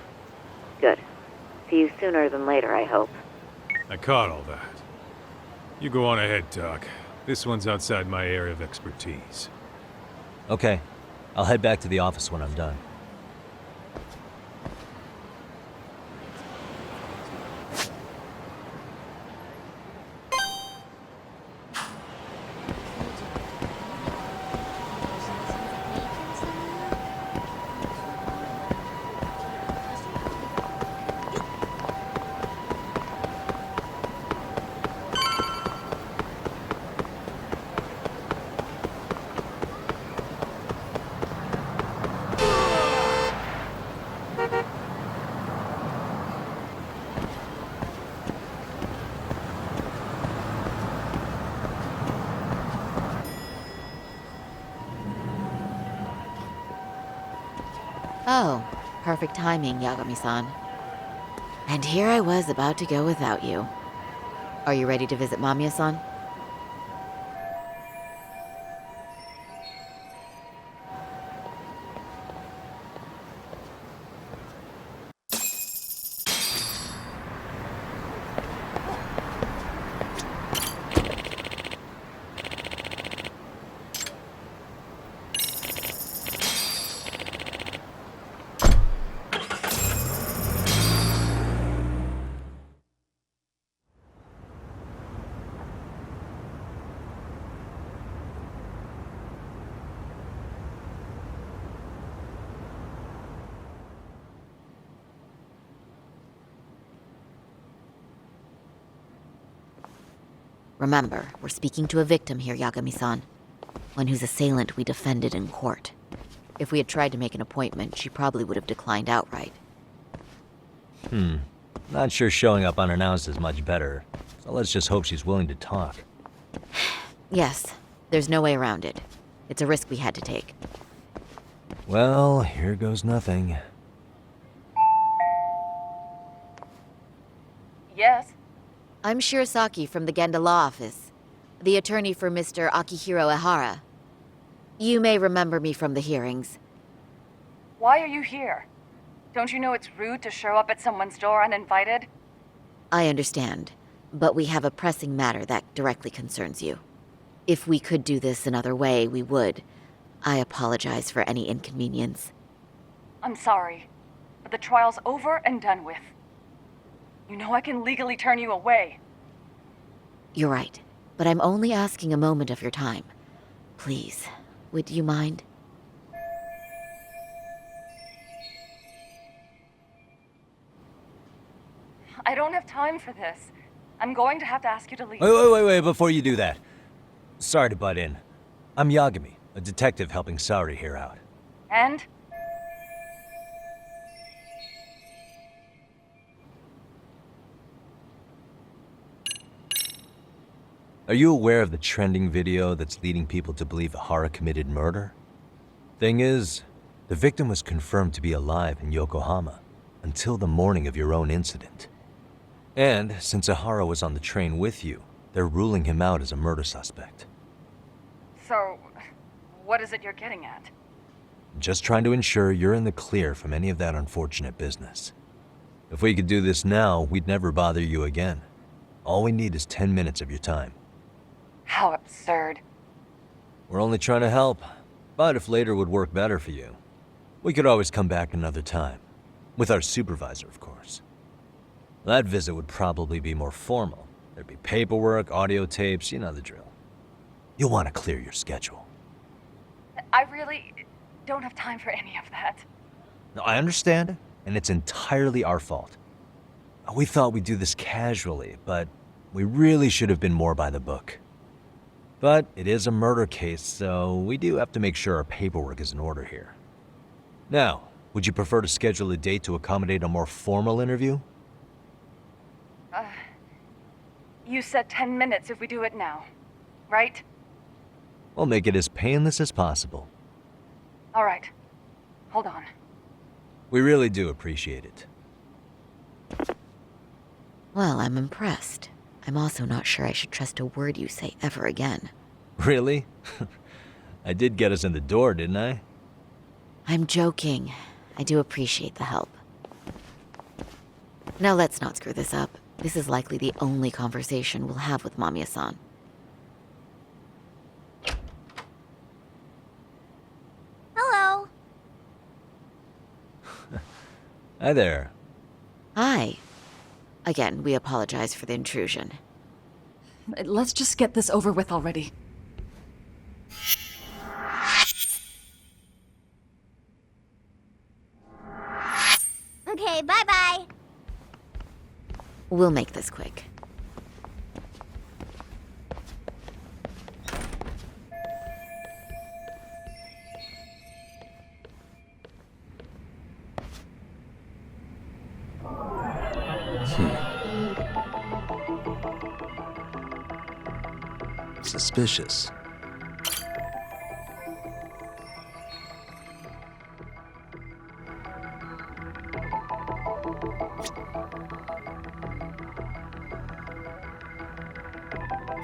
Good. See you sooner than later, I hope. I caught all that. You go on ahead, Doc. This one's outside my area of expertise. Okay. I'll head back to the office when I'm done. Oh, perfect timing, Yagami-san. And here I was about to go without you. Are you ready to visit Mamiya-san? Remember, we're speaking to a victim here, Yagami-san. One whose assailant we defended in court. If we had tried to make an appointment, she probably would have declined outright. Not sure showing up unannounced is much better, so let's just hope she's willing to talk. Yes, there's no way around it. It's a risk we had to take. Well, here goes nothing. Yes? I'm Shirosaki from the Genda Law Office, the attorney for Mr. Akihiro Ihara. You may remember me from the hearings. Why are you here? Don't you know it's rude to show up at someone's door uninvited? I understand, but we have a pressing matter that directly concerns you. If we could do this another way, we would. I apologize for any inconvenience. I'm sorry, but the trial's over and done with. You know I can legally turn you away. You're right, but I'm only asking a moment of your time. Please, would you mind? I don't have time for this. I'm going to have to ask you to leave. Wait, before you do that. Sorry to butt in. I'm Yagami, a detective helping Saori here out. And? Are you aware of the trending video that's leading people to believe Ihara committed murder? Thing is, the victim was confirmed to be alive in Yokohama until the morning of your own incident. And since Ihara was on the train with you, they're ruling him out as a murder suspect. So, what is it you're getting at? Just trying to ensure you're in the clear from any of that unfortunate business. If we could do this now, we'd never bother you again. All we need is 10 minutes of your time. How absurd. We're only trying to help, but if later would work better for you, we could always come back another time. With our supervisor, of course. That visit would probably be more formal. There'd be paperwork, audio tapes, you know the drill. You'll want to clear your schedule. I really don't have time for any of that. No, I understand, and it's entirely our fault. We thought we'd do this casually, but we really should have been more by the book. But it is a murder case, so we do have to make sure our paperwork is in order here. Now, would you prefer to schedule a date to accommodate a more formal interview? You said 10 minutes if we do it now, right? We'll make it as painless as possible. All right. Hold on. We really do appreciate it. Well, I'm impressed. I'm also not sure I should trust a word you say ever again. Really? I did get us in the door, didn't I? I'm joking. I do appreciate the help. Now let's not screw this up. This is likely the only conversation we'll have with Mamiya-san. Hello. Hi there. Hi. Again, we apologize for the intrusion. Let's just get this over with already. Okay, bye-bye. We'll make this quick. Suspicious.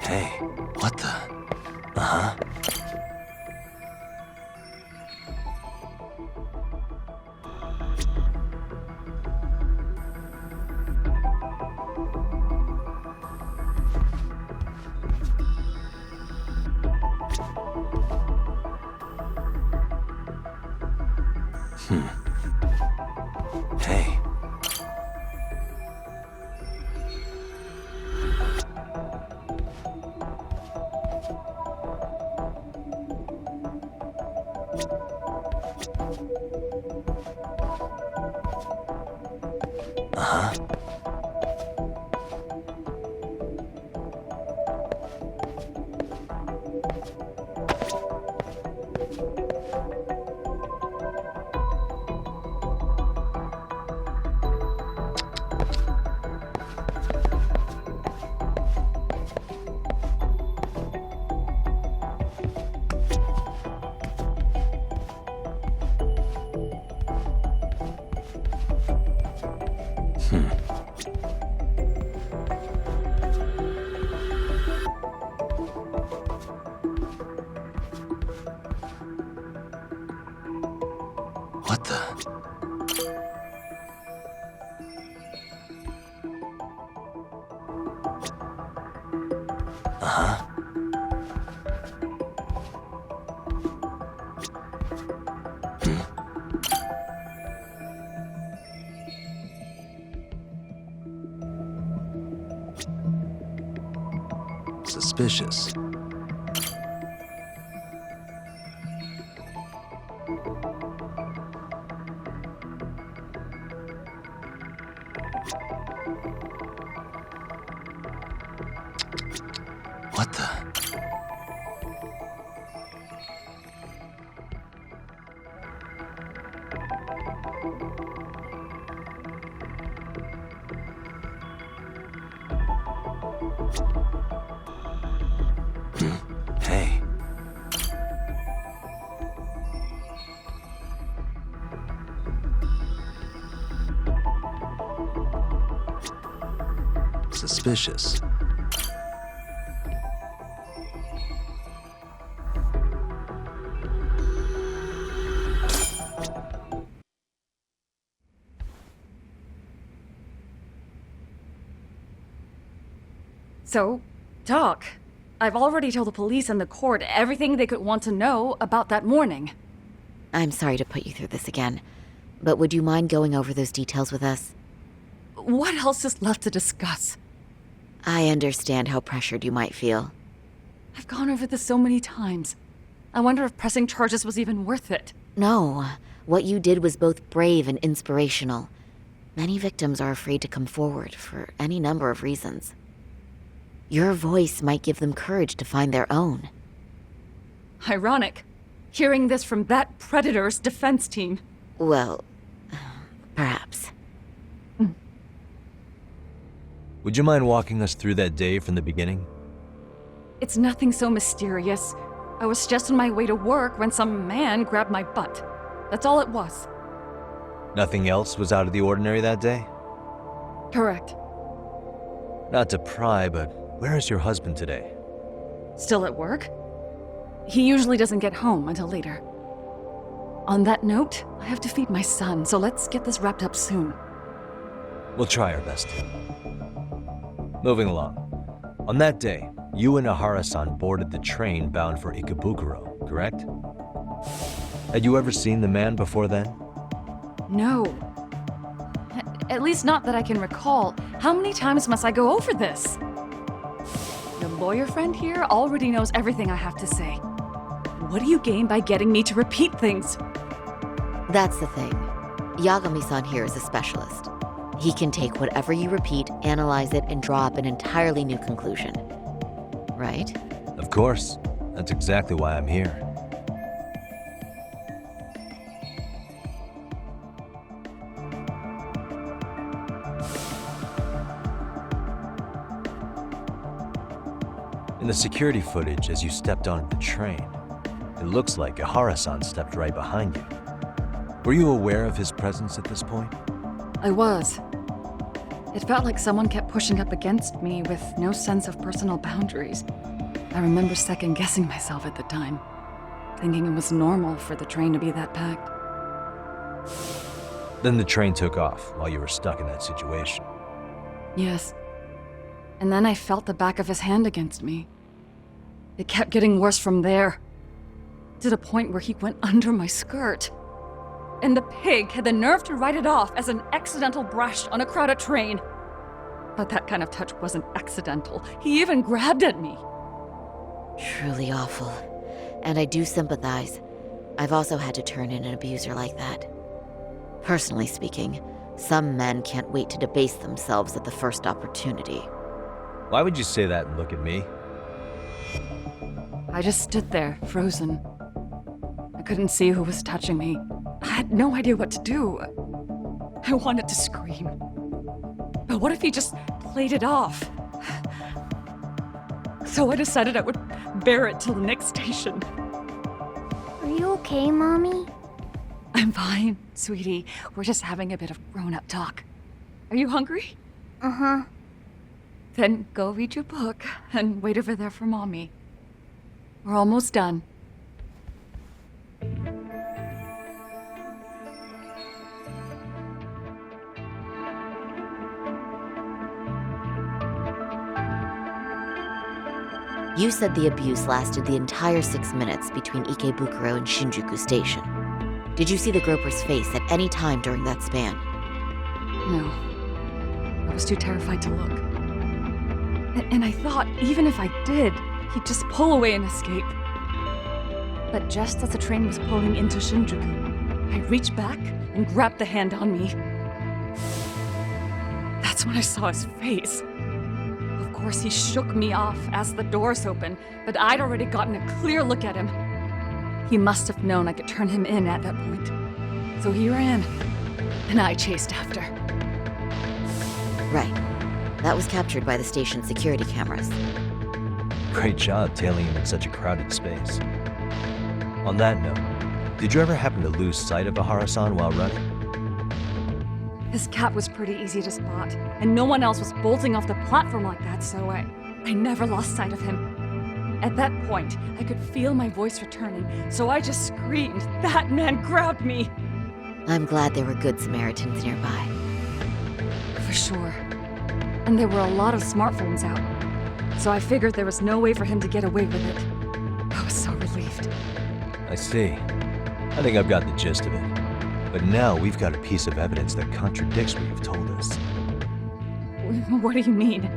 Hey, what the? Uh-huh. Hey. Uh-huh. What the? Uh-huh. Suspicious. What the? suspicious. So, Doc, I've already told the police and the court everything they could want to know about that morning. I'm sorry to put you through this again, but would you mind going over those details with us? What else is left to discuss? I understand how pressured you might feel. I've gone over this so many times. I wonder if pressing charges was even worth it. No, what you did was both brave and inspirational. Many victims are afraid to come forward for any number of reasons. Your voice might give them courage to find their own. Ironic, hearing this from that predator's defense team. Well, perhaps. Would you mind walking us through that day from the beginning? It's nothing so mysterious. I was just on my way to work when some man grabbed my butt. That's all it was. Nothing else was out of the ordinary that day? Correct. Not to pry, but where is your husband today? Still at work? He usually doesn't get home until later. On that note, I have to feed my son, so let's get this wrapped up soon. We'll try our best to. Moving along. On that day, you and Ihara-san boarded the train bound for Ikebukuro, correct? Had you ever seen the man before then? No. At least not that I can recall. How many times must I go over this? The lawyer friend here already knows everything I have to say. What do you gain by getting me to repeat things? That's the thing. Yagami-san here is a specialist. He can take whatever you repeat, analyze it, and draw up an entirely new conclusion. Right? Of course. That's exactly why I'm here. In the security footage as you stepped onto the train, it looks like Ihara-san stepped right behind you. Were you aware of his presence at this point? I was. It felt like someone kept pushing up against me with no sense of personal boundaries. I remember second-guessing myself at the time, thinking it was normal for the train to be that packed. Then the train took off while you were stuck in that situation. Yes. And then I felt the back of his hand against me. It kept getting worse from there, to the point where he went under my skirt. And the pig had the nerve to write it off as an accidental brush on a crowded train. But that kind of touch wasn't accidental. He even grabbed at me. Truly awful. And I do sympathize. I've also had to turn in an abuser like that. Personally speaking, some men can't wait to debase themselves at the first opportunity. Why would you say that and look at me? I just stood there, frozen. I couldn't see who was touching me. I had no idea what to do. I wanted to scream. But what if he just played it off? So I decided I would bear it till the next station. Are you okay, Mommy? I'm fine, sweetie. We're just having a bit of grown-up talk. Are you hungry? Uh-huh. Then go read your book and wait over there for Mommy. We're almost done. You said the abuse lasted the entire 6 minutes between Ikebukuro and Shinjuku Station. Did you see the groper's face at any time during that span? No. I was too terrified to look. And I thought, even if I did, he'd just pull away and escape. But just as the train was pulling into Shinjuku, I reached back and grabbed the hand on me. That's when I saw his face. Of course, he shook me off as the doors opened, but I'd already gotten a clear look at him. He must have known I could turn him in at that point. So he ran, and I chased after. Right. That was captured by the station's security cameras. Great job tailing him in such a crowded space. On that note, did you ever happen to lose sight of Ihara-san while running? His cap was pretty easy to spot, and no one else was bolting off the platform like that, so I never lost sight of him. At that point, I could feel my voice returning, so I just screamed. That man grabbed me! I'm glad there were good Samaritans nearby. For sure. And there were a lot of smartphones out, so I figured there was no way for him to get away with it. I was so relieved. I see. I think I've got the gist of it. But now we've got a piece of evidence that contradicts what you've told us. What do you mean?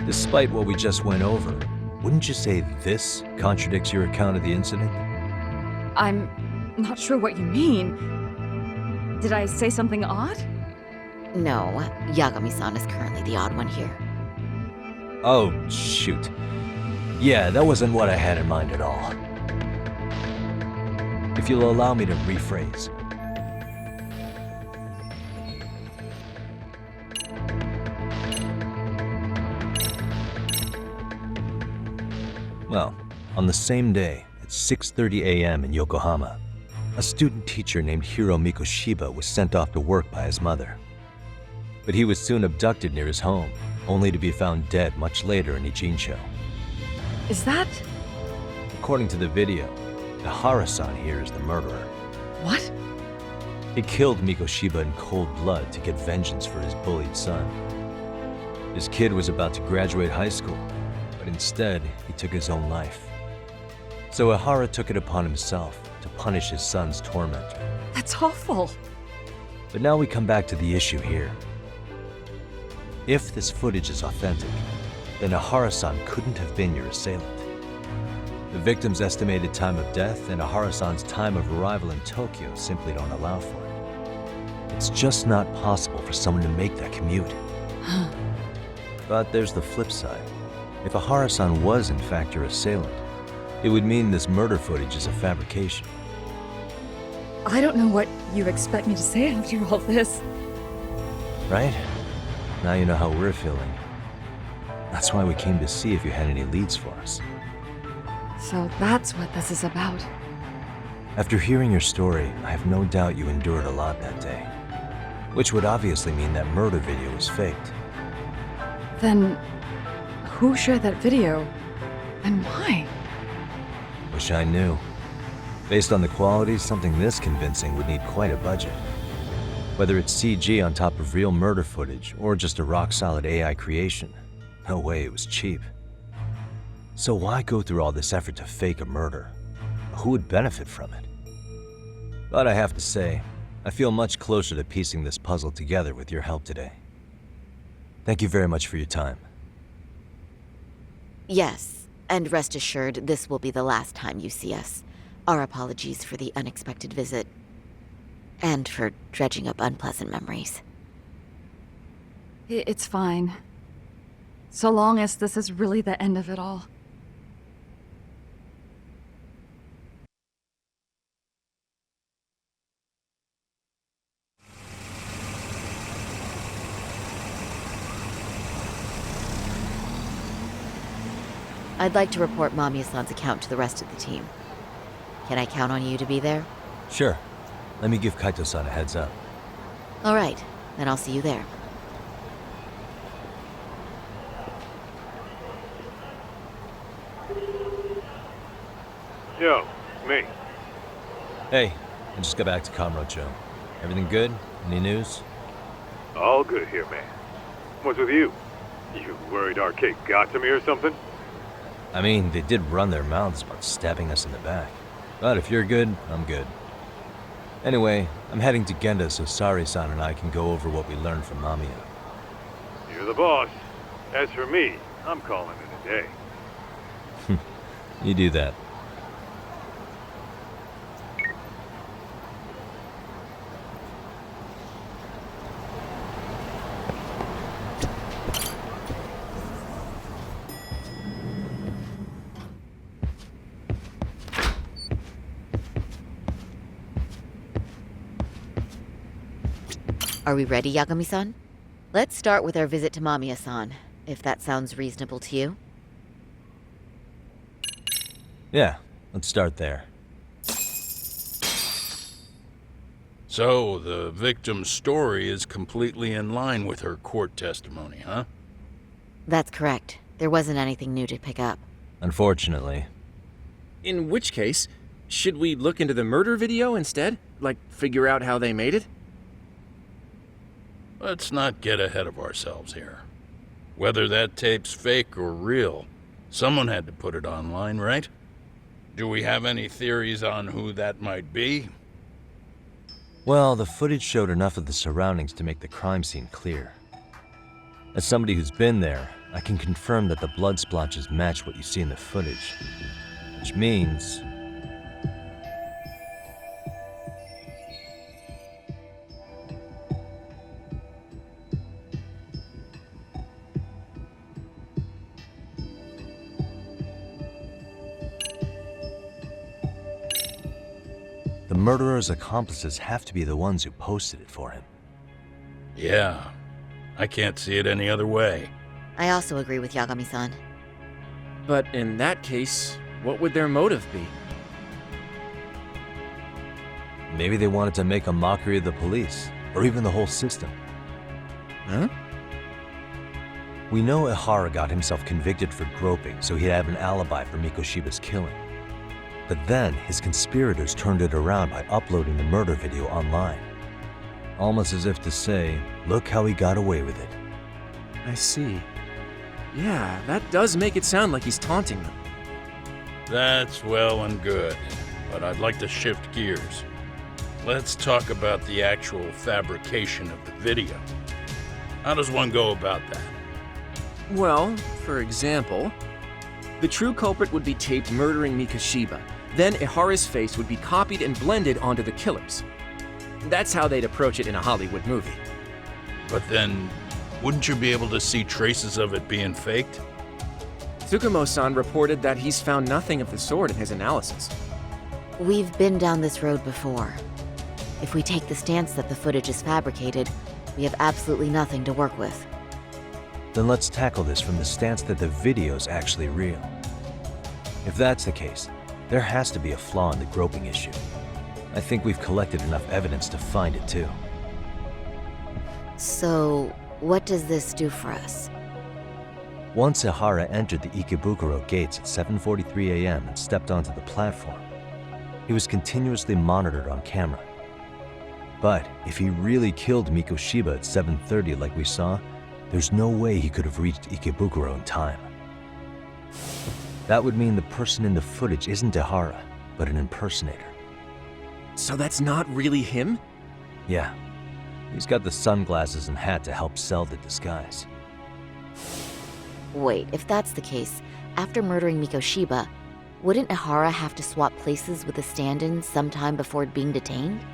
Despite what we just went over, wouldn't you say this contradicts your account of the incident? I'm not sure what you mean. Did I say something odd? No, Yagami-san is currently the odd one here. Oh, shoot. Yeah, that wasn't what I had in mind at all. If you'll allow me to rephrase. Well, on the same day, at 6:30 a.m. in Yokohama, a student teacher named Hiro Mikoshiba was sent off to work by his mother. But he was soon abducted near his home, only to be found dead much later in Ichincho. Is that... According to the video, Ihara-san here is the murderer. What? He killed Mikoshiba in cold blood to get vengeance for his bullied son. His kid was about to graduate high school, but instead, he took his own life. So Ihara took it upon himself to punish his son's tormentor. That's awful. But now we come back to the issue here. If this footage is authentic, then Ihara-san couldn't have been your assailant. The victim's estimated time of death and Ihara-san's time of arrival in Tokyo simply don't allow for it. It's just not possible for someone to make that commute. But there's the flip side. If Ihara-san was in fact your assailant, it would mean this murder footage is a fabrication. I don't know what you expect me to say after all this. Right? Now you know how we're feeling. That's why we came to see if you had any leads for us. So that's what this is about. After hearing your story, I have no doubt you endured a lot that day. Which would obviously mean that murder video was faked. Then, who shared that video? And why? Wish I knew. Based on the quality, something this convincing would need quite a budget. Whether it's CG on top of real murder footage, or just a rock-solid AI creation, no way it was cheap. So why go through all this effort to fake a murder? Who would benefit from it? But I have to say, I feel much closer to piecing this puzzle together with your help today. Thank you very much for your time. Yes, and rest assured, this will be the last time you see us. Our apologies for the unexpected visit. And for dredging up unpleasant memories. It's fine. So long as this is really the end of it all. I'd like to report Mamiya-san's account to the rest of the team. Can I count on you to be there? Sure. Let me give Kaito-san a heads up. All right, then I'll see you there. Yo, it's me. Hey, I just got back to Kamurocho. Everything good? Any news? All good here, man. What's with you? You worried Arcade got to me or something? I mean, they did run their mouths about stabbing us in the back. But if you're good, I'm good. Anyway, I'm heading to Genda so Sari-san and I can go over what we learned from Mamiya. You're the boss. As for me, I'm calling it a day. You do that. Are we ready, Yagami-san? Let's start with our visit to Mamiya-san, if that sounds reasonable to you. Yeah, let's start there. So, the victim's story is completely in line with her court testimony, huh? That's correct. There wasn't anything new to pick up. Unfortunately. In which case, should we look into the murder video instead? Like, figure out how they made it? Let's not get ahead of ourselves here. Whether that tape's fake or real, someone had to put it online, right? Do we have any theories on who that might be? Well, the footage showed enough of the surroundings to make the crime scene clear. As somebody who's been there, I can confirm that the blood splotches match what you see in the footage. Which means... the murderer's accomplices have to be the ones who posted it for him. Yeah, I can't see it any other way. I also agree with Yagami-san. But in that case, what would their motive be? Maybe they wanted to make a mockery of the police, or even the whole system. Huh? We know Ihara got himself convicted for groping, so he'd have an alibi for Mikoshiba's killing. But then, his conspirators turned it around by uploading the murder video online. Almost as if to say, look how he got away with it. I see. Yeah, that does make it sound like he's taunting them. That's well and good, but I'd like to shift gears. Let's talk about the actual fabrication of the video. How does one go about that? Well, for example, the true culprit would be taped murdering Mikoshiba. Then Ihara's face would be copied and blended onto the killers. That's how they'd approach it in a Hollywood movie. But then, wouldn't you be able to see traces of it being faked? Tsukumo-san reported that he's found nothing of the sort in his analysis. We've been down this road before. If we take the stance that the footage is fabricated, we have absolutely nothing to work with. Then let's tackle this from the stance that the video's actually real. If that's the case, there has to be a flaw in the groping issue. I think we've collected enough evidence to find it too. So, what does this do for us? Once Ihara entered the Ikebukuro gates at 7:43 a.m. and stepped onto the platform, he was continuously monitored on camera. But if he really killed Mikoshiba at 7:30 like we saw, there's no way he could have reached Ikebukuro in time. That would mean the person in the footage isn't Ihara, but an impersonator. So that's not really him? Yeah. He's got the sunglasses and hat to help sell the disguise. Wait, if that's the case, after murdering Mikoshiba, wouldn't Ihara have to swap places with the stand-in sometime before being detained?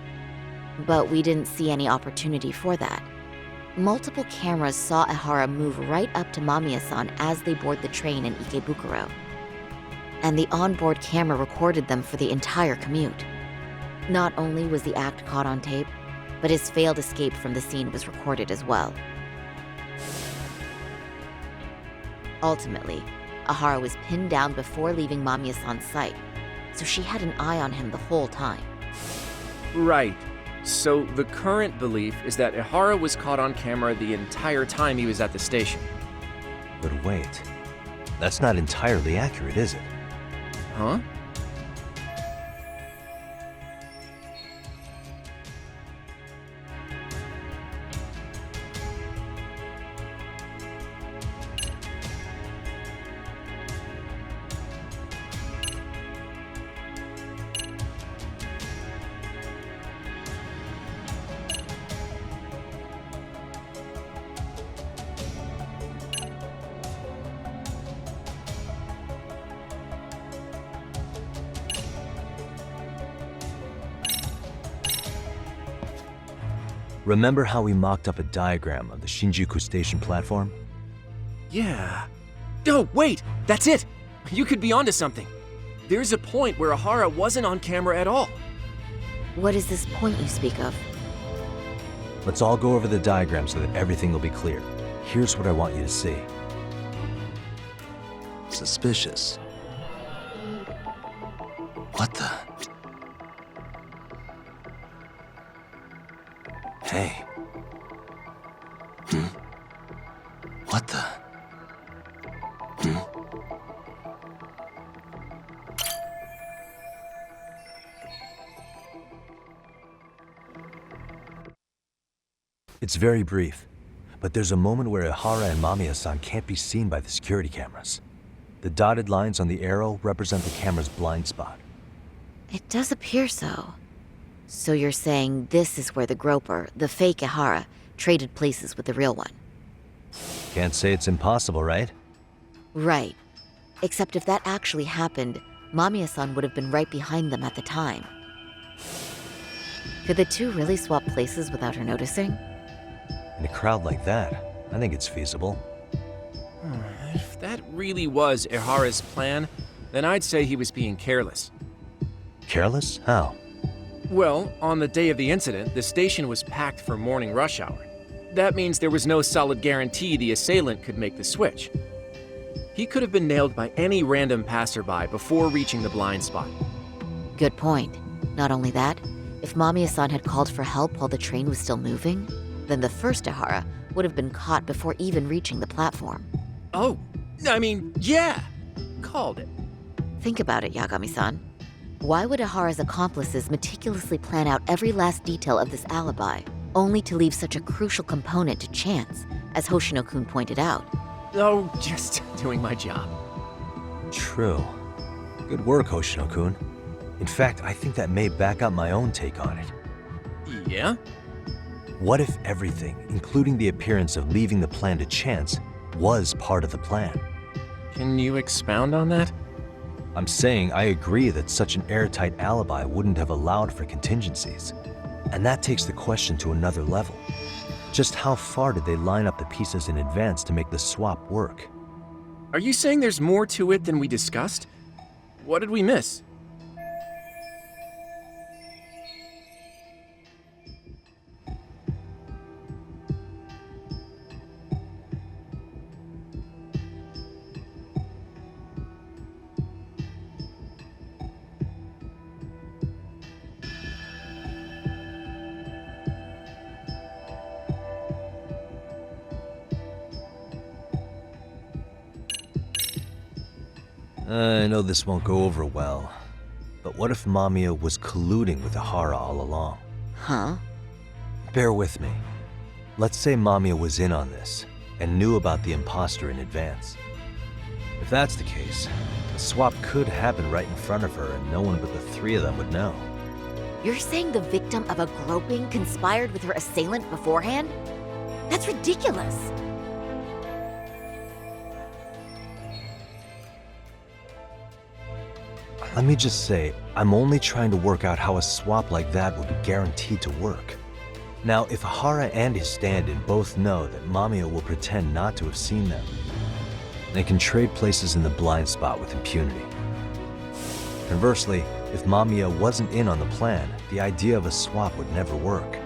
But we didn't see any opportunity for that. Multiple cameras saw Ihara move right up to Mamiya-san as they board the train in Ikebukuro. And the onboard camera recorded them for the entire commute. Not only was the act caught on tape, but his failed escape from the scene was recorded as well. Ultimately, Ihara was pinned down before leaving Mamiya-san's sight, so she had an eye on him the whole time. Right. So the current belief is that Ihara was caught on camera the entire time he was at the station. But wait, that's not entirely accurate, is it? Huh? Remember how we mocked up a diagram of the Shinjuku Station platform? Yeah. Oh, wait! That's it! You could be onto something. There's a point where Ihara wasn't on camera at all. What is this point you speak of? Let's all go over the diagram so that everything will be clear. Here's what I want you to see. Suspicious. What the? Hey. What the? It's very brief, but there's a moment where Ihara and Mamiya-san can't be seen by the security cameras. The dotted lines on the arrow represent the camera's blind spot. It does appear so. So you're saying this is where the groper, the fake Ihara, traded places with the real one? Can't say it's impossible, right? Right. Except if that actually happened, Mamiya-san would have been right behind them at the time. Could the two really swap places without her noticing? In a crowd like that, I think it's feasible. If that really was Ihara's plan, then I'd say he was being careless. Careless? How? Well, on the day of the incident, the station was packed for morning rush hour. That means there was no solid guarantee the assailant could make the switch. He could have been nailed by any random passerby before reaching the blind spot. Good point. Not only that, if Mamiya-san had called for help while the train was still moving, then the first Ihara would have been caught before even reaching the platform. Oh, I mean, yeah! Called it. Think about it, Yagami-san. Why would Ihara's accomplices meticulously plan out every last detail of this alibi, only to leave such a crucial component to chance, as Hoshino-kun pointed out? Oh, just doing my job. True. Good work, Hoshino-kun. In fact, I think that may back up my own take on it. Yeah? What if everything, including the appearance of leaving the plan to chance, was part of the plan? Can you expound on that? I'm saying I agree that such an airtight alibi wouldn't have allowed for contingencies. And that takes the question to another level. Just how far did they line up the pieces in advance to make the swap work? Are you saying there's more to it than we discussed? What did we miss? I know this won't go over well, but what if Mamiya was colluding with Ihara all along? Huh? Bear with me. Let's say Mamiya was in on this, and knew about the imposter in advance. If that's the case, the swap could happen right in front of her and no one but the three of them would know. You're saying the victim of a groping conspired with her assailant beforehand? That's ridiculous! Let me just say, I'm only trying to work out how a swap like that would be guaranteed to work. Now, if Ihara and his stand-in both know that Mamiya will pretend not to have seen them, they can trade places in the blind spot with impunity. Conversely, if Mamiya wasn't in on the plan, the idea of a swap would never work.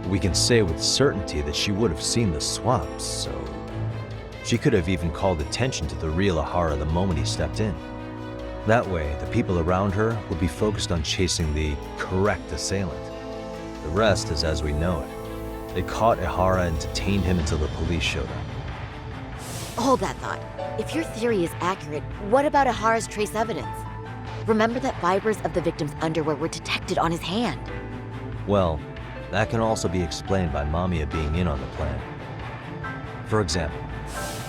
We can say with certainty that she would have seen the swaps, so she could have even called attention to the real Ihara the moment he stepped in. That way, the people around her would be focused on chasing the correct assailant. The rest is as we know it. They caught Ihara and detained him until the police showed up. Hold that thought. If your theory is accurate, what about Ihara's trace evidence? Remember that fibers of the victim's underwear were detected on his hand. Well, that can also be explained by Mamiya being in on the plan. For example,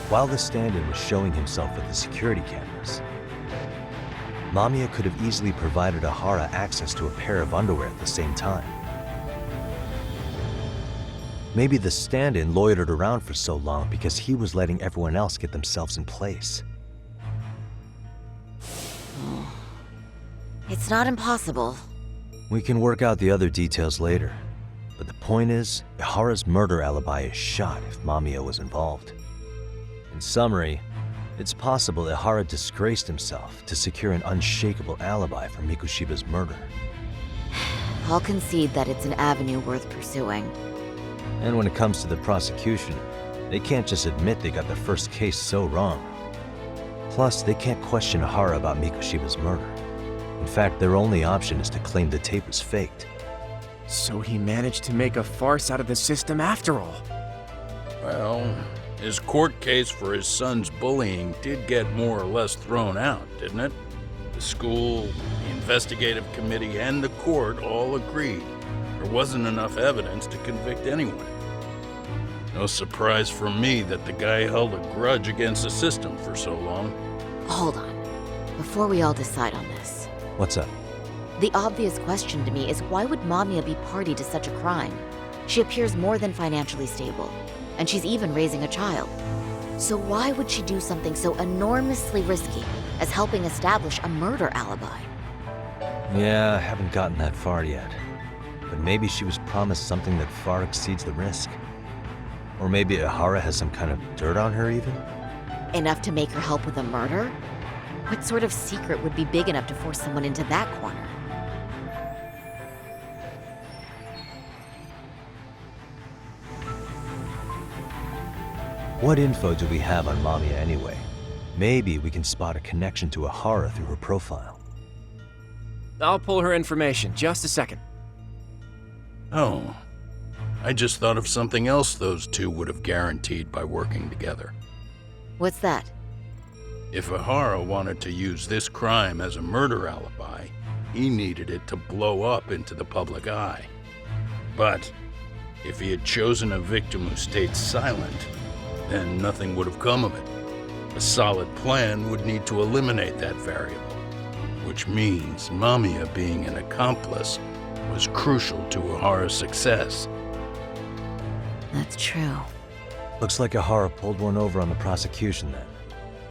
while the stand-in was showing himself at the security cameras, Mamiya could have easily provided Ihara access to a pair of underwear at the same time. Maybe the stand-in loitered around for so long because he was letting everyone else get themselves in place. It's not impossible. We can work out the other details later. But the point is, Ihara's murder alibi is shot if Mamiya was involved. In summary, it's possible Ihara disgraced himself to secure an unshakable alibi for Mikoshiba's murder. I'll concede that it's an avenue worth pursuing. And when it comes to the prosecution, they can't just admit they got the first case so wrong. Plus, they can't question Ihara about Mikoshiba's murder. In fact, their only option is to claim the tape was faked. So he managed to make a farce out of the system after all. Well, his court case for his son's bullying did get more or less thrown out, didn't it? The school, the investigative committee, and the court all agreed there wasn't enough evidence to convict anyone. No surprise for me that the guy held a grudge against the system for so long. Hold on. Before we all decide on this. What's up? The obvious question to me is why would Mamiya be party to such a crime? She appears more than financially stable, and she's even raising a child. So why would she do something so enormously risky as helping establish a murder alibi? Yeah, I haven't gotten that far yet. But maybe she was promised something that far exceeds the risk. Or maybe Ihara has some kind of dirt on her even? Enough to make her help with a murder? What sort of secret would be big enough to force someone into that corner? What info do we have on Mamiya anyway? Maybe we can spot a connection to Ihara through her profile. I'll pull her information. Just a second. Oh, I just thought of something else those two would have guaranteed by working together. What's that? If Ihara wanted to use this crime as a murder alibi, he needed it to blow up into the public eye. But if he had chosen a victim who stayed silent, then nothing would have come of it. A solid plan would need to eliminate that variable, which means Mamiya being an accomplice was crucial to Ihara's success. That's true. Looks like Ihara pulled one over on the prosecution then.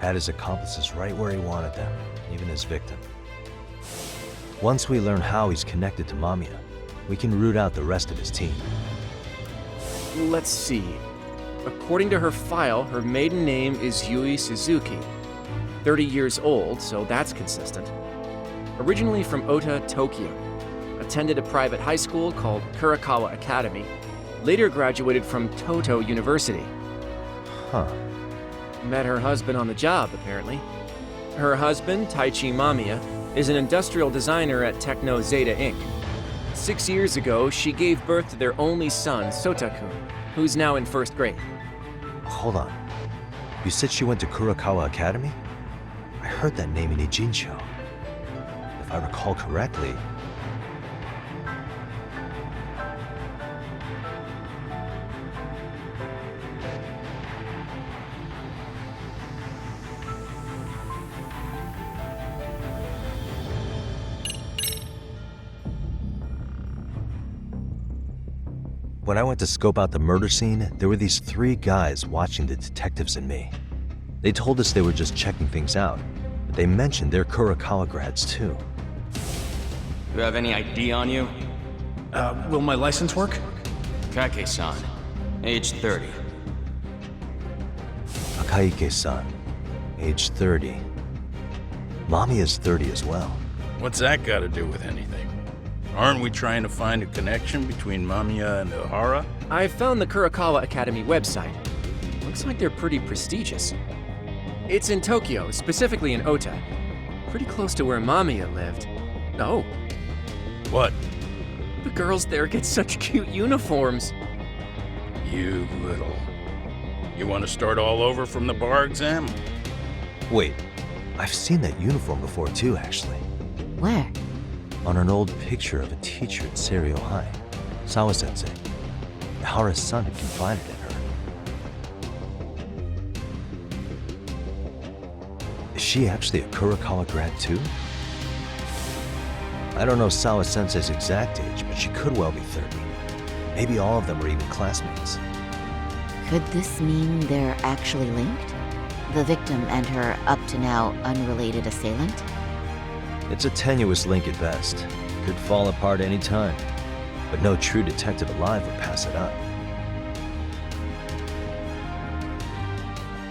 Had his accomplices right where he wanted them, even his victim. Once we learn how he's connected to Mamiya, we can root out the rest of his team. Let's see. According to her file, her maiden name is Yui Suzuki. 30 years old, so that's consistent. Originally from Ota, Tokyo. Attended a private high school called Kurokawa Academy. Later graduated from Toto University. Huh. Met her husband on the job, apparently. Her husband, Taichi Mamiya, is an industrial designer at Techno Zeta Inc. 6 years ago, she gave birth to their only son, Sotakun, who's now in first grade. Hold on. You said she went to Kurokawa Academy? I heard that name in Ijincho. If I recall correctly... When I went to scope out the murder scene, there were these 3 guys watching the detectives and me. They told us they were just checking things out, but they mentioned they're Kurokawa grads too. You have any ID on you? Will my license work? Kake-san, age 30. Akaike-san, age 30. Mamiya's 30 as well. What's that got to do with anything? Aren't we trying to find a connection between Mamiya and Ihara? I found the Kurokawa Academy website. Looks like they're pretty prestigious. It's in Tokyo, specifically in Ota. Pretty close to where Mamiya lived. Oh. What? The girls there get such cute uniforms. You little... You want to start all over from the bar exam? Wait, I've seen that uniform before too, actually. Where? On an old picture of a teacher at Seiryo High, Sawa-sensei. Ihara's son had confided in her. Is she actually a Kurokawa grad too? I don't know Sawa-sensei's exact age, but she could well be 30. Maybe all of them were even classmates. Could this mean they're actually linked? The victim and her up-to-now unrelated assailant? It's a tenuous link at best. Could fall apart any time. But no true detective alive would pass it up.